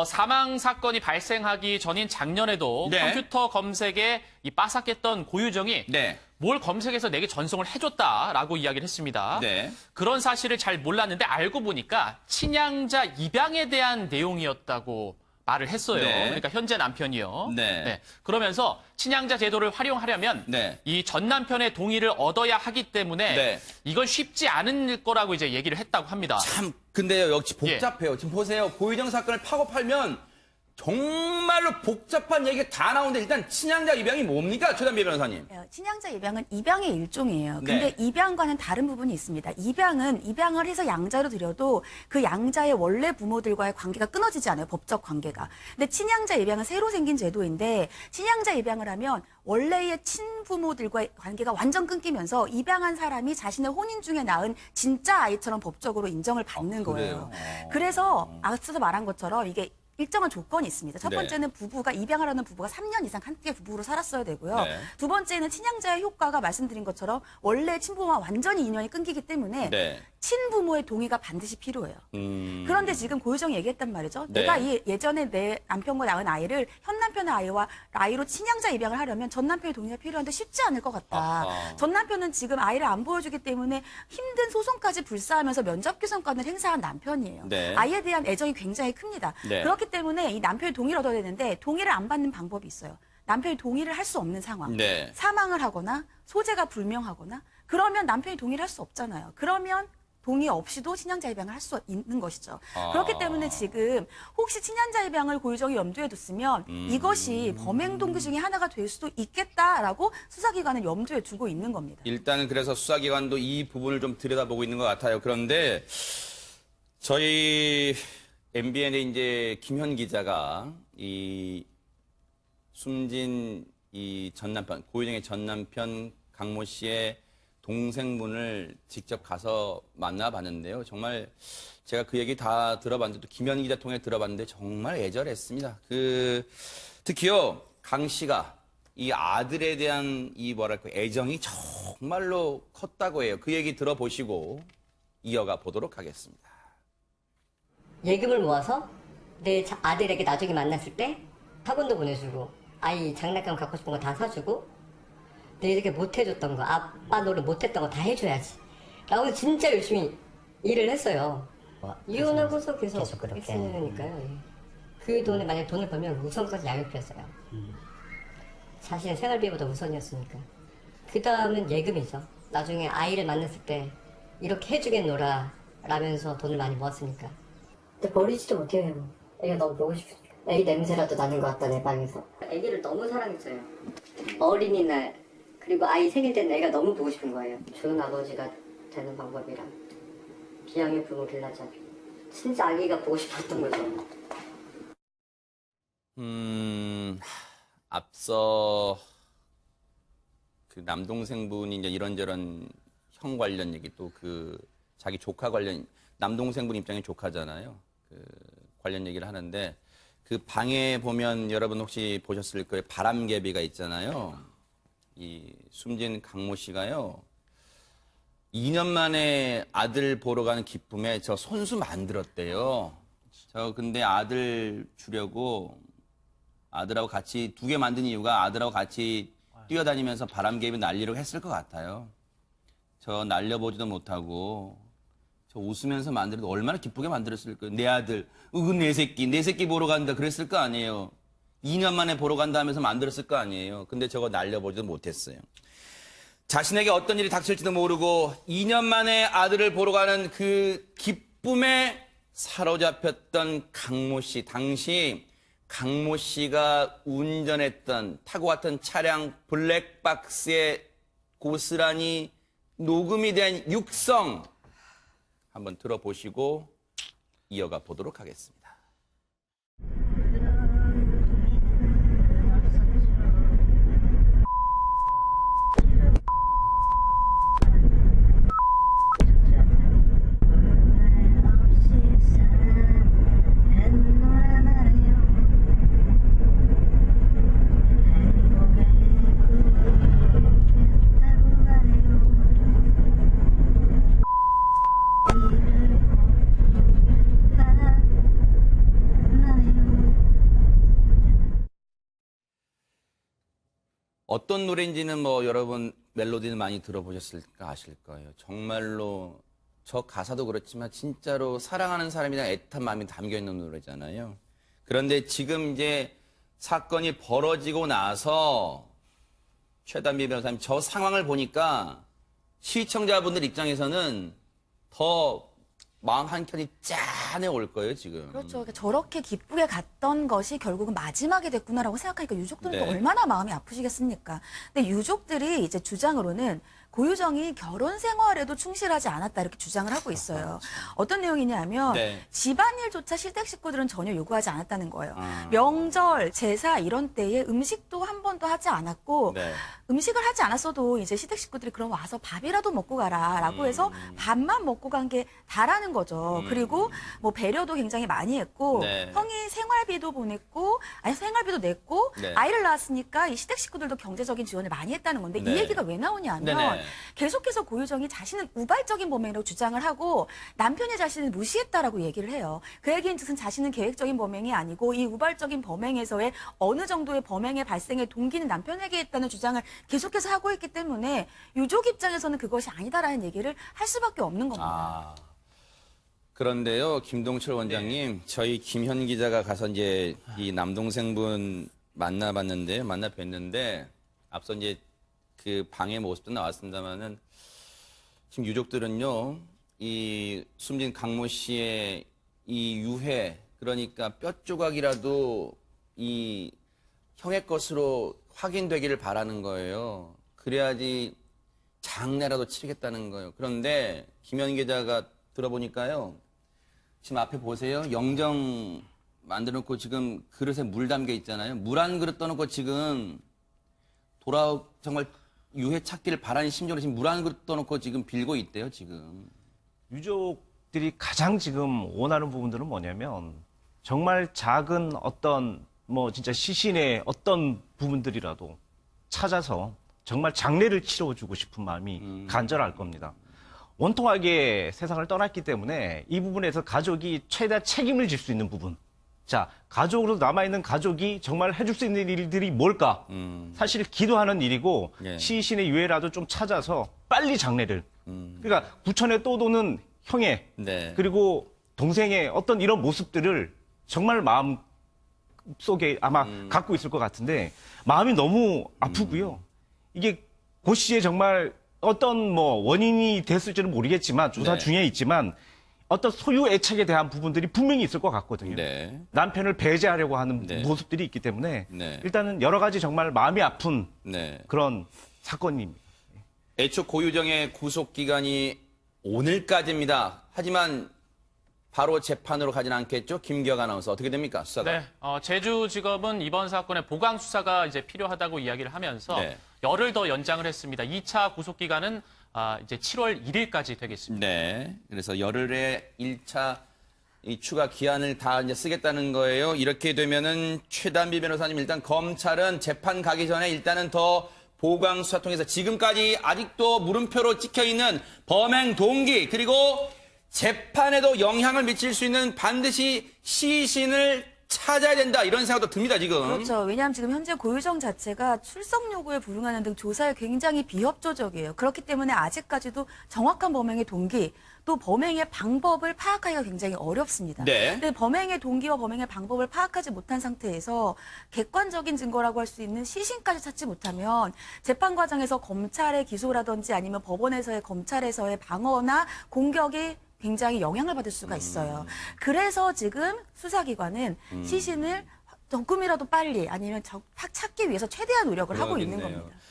사망 사건이 발생하기 전인 작년에도 네. 컴퓨터 검색에 이 빠삭했던 고유정이 네. 뭘 검색해서 내게 전송을 해줬다라고 이야기를 했습니다. 네. 그런 사실을 잘 몰랐는데 알고 보니까 친양자 입양에 대한 내용이었다고 말을 했어요. 네. 그러니까 현재 남편이요. 네. 그러면서 친양자 제도를 활용하려면 네. 이 전 남편의 동의를 얻어야 하기 때문에 네. 이건 쉽지 않은 거라고 이제 얘기를 했다고 합니다. 참 근데요 역시 복잡해요. 지금 보세요. 고유정 사건을 파고 팔면 정말로 복잡한 얘기가 다 나오는데 일단 친양자 입양이 뭡니까? 최단비 변호사님. 친양자 입양은 입양의 일종이에요. 네. 근데 입양과는 다른 부분이 있습니다. 입양은 입양을 해서 양자로 들여도 그 양자의 원래 부모들과의 관계가 끊어지지 않아요. 법적 관계가. 근데 친양자 입양은 새로 생긴 제도인데 친양자 입양을 하면 원래의 친부모들과의 관계가 완전 끊기면서 입양한 사람이 자신의 혼인 중에 낳은 진짜 아이처럼 법적으로 인정을 받는 거예요. 그래서 앞서서 말한 것처럼 이게 일정한 조건이 있습니다. 첫 네. 번째는 부부가 입양을 하는 부부가 3년 이상 함께 부부로 살았어야 되고요. 네. 두 번째는 친양자의 효과가 말씀드린 것처럼 원래 친부모와 완전히 인연이 끊기기 때문에 네. 친부모의 동의가 반드시 필요해요. 그런데 지금 고유정이 얘기했단 말이죠. 네. 내가 예전에 내 남편과 낳은 아이를 현 남편의 아이로 친양자 입양을 하려면 전 남편의 동의가 필요한데 쉽지 않을 것 같다. 아하. 전 남편은 지금 아이를 안 보여주기 때문에 힘든 소송까지 불사하면서 면접규선권을 행사한 남편이에요. 네. 아이에 대한 애정이 굉장히 큽니다. 네. 그렇기 때문에 이 남편의 동의를 얻어야 되는데 동의를 안 받는 방법이 있어요. 남편이 동의를 할 수 없는 상황. 네. 사망을 하거나 소재가 불명하거나 그러면 남편이 동의를 할 수 없잖아요. 그러면 동의 없이도 친양자 입양을 할 수 있는 것이죠. 그렇기 때문에 지금 혹시 친양자 입양을 고유정이 염두에 뒀으면 이것이 범행 동기 중에 하나가 될 수도 있겠다라고 수사기관은 염두에 두고 있는 겁니다. 일단은 그래서 수사기관도 이 부분을 좀 들여다보고 있는 것 같아요. 그런데 저희 MBN의 이제 김현 기자가 이 숨진 이 전 남편, 고유정의 전 남편 강모 씨의 동생분을 직접 가서 만나봤는데요. 정말 제가 그 얘기 다 들어봤는데 또 김현 기자 통해 들어봤는데 정말 애절했습니다. 특히요 강 씨가 이 아들에 대한 이 뭐랄까 애정이 정말로 컸다고 해요. 그 얘기 들어보시고 이어가 보도록 하겠습니다. 예금을 모아서 내 아들에게 나중에 만났을 때 학원도 보내주고 아이 장난감 갖고 싶은 거 다 사주고 내 이렇게 못해줬던 거 아빠 노릇 못했던 거 다 해줘야지 라고 진짜 열심히 일을 했어요. 이혼하고서 계속 그렇게. 했으니까요. 예. 그 돈에 만약 돈을 벌면 우선까지 양육비였어요. 자신의 생활비보다 우선이었으니까. 그 다음은 예금이죠. 나중에 아이를 만났을 때 이렇게 해주겠노라 라면서 돈을 많이 모았으니까. 근데 버리지도 못해요. 애가 너무 보고 싶으니까. 애기 냄새라도 나는 것 같다 내 방에서. 애기를 너무 사랑했어요. 어린이날 그리고 아이 생일 때는 애가 너무 보고 싶은 거예요. 좋은 아버지가 되는 방법이랑 비양의 부모 길라잡이. 진짜 아기가 보고 싶었던 거죠. 앞서 그 남동생분이 이제 이런저런 형 관련 얘기 또 그 자기 조카 관련 남동생분 입장에 조카잖아요. 그 관련 얘기를 하는데 그 방에 보면 여러분 혹시 보셨을 거예요. 바람개비가 있잖아요. 이 숨진 강모 씨가요. 2년 만에 아들 보러 가는 기쁨에 저 손수 만들었대요. 저 근데 아들 주려고 아들하고 같이 2개 만든 이유가 아들하고 같이 뛰어다니면서 바람개비 날리려고 했을 것 같아요. 저 날려보지도 못하고 저 웃으면서 만들어도 얼마나 기쁘게 만들었을 거예요. 내 아들, 내 새끼 보러 간다 그랬을 거 아니에요. 2년 만에 보러 간다 하면서 만들었을 거 아니에요. 근데 저거 날려보지도 못했어요. 자신에게 어떤 일이 닥칠지도 모르고 2년 만에 아들을 보러 가는 그 기쁨에 사로잡혔던 강모 씨. 당시 강모 씨가 운전했던 타고 갔던 차량 블랙박스에 고스란히 녹음이 된 육성 한번 들어보시고 이어가 보도록 하겠습니다. 어떤 노래인지는 뭐 여러분 멜로디는 많이 들어보셨을까 아실 거예요. 정말로 저 가사도 그렇지만 진짜로 사랑하는 사람에 대한 애틋한 마음이 담겨 있는 노래잖아요. 그런데 지금 이제 사건이 벌어지고 나서 최단비 변호사님 저 상황을 보니까 시청자분들 입장에서는 더 마음 한켠이 짠해올 거예요, 지금. 그렇죠. 그러니까 저렇게 기쁘게 갔던 것이 결국은 마지막이 됐구나라고 생각하니까 유족들은 또 네. 얼마나 마음이 아프시겠습니까? 근데 유족들이 이제 주장으로는 고유정이 결혼 생활에도 충실하지 않았다 이렇게 주장을 하고 있어요. 어떤 내용이냐면 네. 집안일조차 시댁 식구들은 전혀 요구하지 않았다는 거예요. 아. 명절, 제사 이런 때에 음식도 한 번도 하지 않았고 네. 음식을 하지 않았어도 이제 시댁 식구들이 그럼 와서 밥이라도 먹고 가라라고 해서 밥만 먹고 간 게 다라는 거죠. 그리고 뭐 배려도 굉장히 많이 했고 네. 형이 생활비도 보냈고 아니 생활비도 냈고 네. 아이를 낳았으니까 이 시댁 식구들도 경제적인 지원을 많이 했다는 건데 네. 이 얘기가 왜 나오냐면 네네. 계속해서 고유정이 자신은 우발적인 범행이라고 주장을 하고 남편이 자신을 무시했다라고 얘기를 해요. 그 얘기인 즉은 자신은 계획적인 범행이 아니고 이 우발적인 범행에서의 어느 정도의 범행의 발생의 동기는 남편에게 있다는 주장을 계속해서 하고 있기 때문에 유족 입장에서는 그것이 아니다라는 얘기를 할 수밖에 없는 겁니다. 아. 그런데요, 김동철 원장님, 저희 김현 기자가 가서 이제 이 남동생분 만나 뵀는데, 앞서 이제 그 방의 모습도 나왔습니다만은, 지금 유족들은요, 이 숨진 강모 씨의 이 유해, 그러니까 뼈 조각이라도 이 형의 것으로 확인되기를 바라는 거예요. 그래야지 장례라도 치르겠다는 거예요. 그런데 김현 기자가 들어보니까요. 지금 앞에 보세요. 영정 만들어 놓고 지금 그릇에 물 담겨 있잖아요. 물 한 그릇 떠놓고 지금 정말 유해 찾기를 바라는 심정으로 지금 물 한 그릇 떠놓고 지금 빌고 있대요, 지금. 유족들이 가장 지금 원하는 부분들은 뭐냐면 정말 작은 어떤 뭐 진짜 시신의 어떤 부분들이라도 찾아서 정말 장례를 치러주고 싶은 마음이 간절할 겁니다. 원통하게 세상을 떠났기 때문에 이 부분에서 가족이 최대한 책임을 질 수 있는 부분. 자, 가족으로 남아있는 가족이 정말 해줄 수 있는 일들이 뭘까? 사실 기도하는 일이고 예. 시신의 유해라도 좀 찾아서 빨리 장례를. 그러니까 구천에 떠도는 형의 네. 그리고 동생의 어떤 이런 모습들을 정말 마음 속에 아마 갖고 있을 것 같은데 마음이 너무 아프고요. 이게 고 씨에 정말 어떤 뭐 원인이 됐을지는 모르겠지만 조사 네. 중에 있지만 어떤 소유 애착에 대한 부분들이 분명히 있을 것 같거든요. 네. 남편을 배제하려고 하는 네. 모습들이 있기 때문에 네. 일단은 여러 가지 정말 마음이 아픈 네. 그런 사건입니다. 애초 고유정의 구속 기간이 오늘까지입니다. 하지만 바로 재판으로 가진 않겠죠? 김기혁 아나운서 어떻게 됩니까? 수사가. 네, 제주지검은 이번 사건의 보강 수사가 이제 필요하다고 이야기를 하면서 네. 열흘 더 연장을 했습니다. 2차 구속 기간은 이제 7월 1일까지 되겠습니다. 네. 그래서 열흘에 1차 이 추가 기한을 다 이제 쓰겠다는 거예요. 이렇게 되면은 최단비 변호사님 일단 검찰은 재판 가기 전에 일단은 더 보강 수사 통해서 지금까지 아직도 물음표로 찍혀 있는 범행 동기 그리고 재판에도 영향을 미칠 수 있는 반드시 시신을 찾아야 된다 이런 생각도 듭니다 지금. 그렇죠. 왜냐하면 지금 현재 고유정 자체가 출석 요구에 불응하는 등 조사에 굉장히 비협조적이에요. 그렇기 때문에 아직까지도 정확한 범행의 동기 또 범행의 방법을 파악하기가 굉장히 어렵습니다. 네. 근데 범행의 동기와 범행의 방법을 파악하지 못한 상태에서 객관적인 증거라고 할 수 있는 시신까지 찾지 못하면 재판 과정에서 검찰의 기소라든지 아니면 법원에서의 검찰에서의 방어나 공격이 굉장히 영향을 받을 수가 있어요. 그래서 지금 수사기관은 시신을 조금이라도 빨리 아니면 찾기 위해서 최대한 노력을 하고 있는 그러겠네요. 겁니다.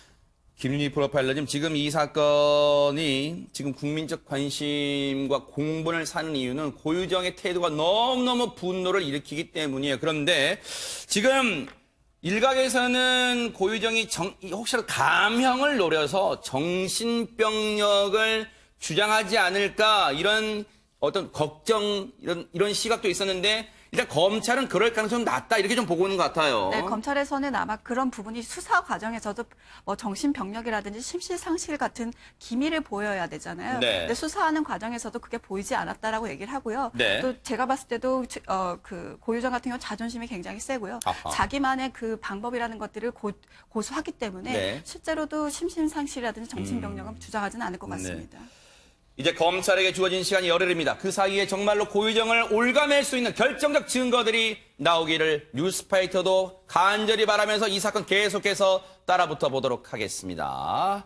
김윤희 프로파일러님 지금 이 사건이 지금 국민적 관심과 공분을 사는 이유는 고유정의 태도가 너무너무 분노를 일으키기 때문이에요. 그런데 지금 일각에서는 고유정이 혹시라도 감형을 노려서 정신병력을 주장하지 않을까 이런 어떤 걱정 이런 시각도 있었는데 일단 검찰은 그럴 가능성이 낮다 이렇게 좀 보고 있는 것 같아요. 네, 검찰에서는 아마 그런 부분이 수사 과정에서도 뭐 정신병력이라든지 심실상실 같은 기미를 보여야 되잖아요. 네. 근데 수사하는 과정에서도 그게 보이지 않았다라고 얘기를 하고요. 네. 또 제가 봤을 때도 그 고유정 같은 경우 자존심이 굉장히 세고요. 아하. 자기만의 그 방법이라는 것들을 고수하기 때문에 네. 실제로도 심신상실이라든지 정신병력은 주장하지는 않을 것 같습니다. 이제 검찰에게 주어진 시간이 열흘입니다. 그 사이에 정말로 고유정을 올가맬 수 있는 결정적 증거들이 나오기를 뉴스파이터도 간절히 바라면서 이 사건 계속해서 따라붙어 보도록 하겠습니다.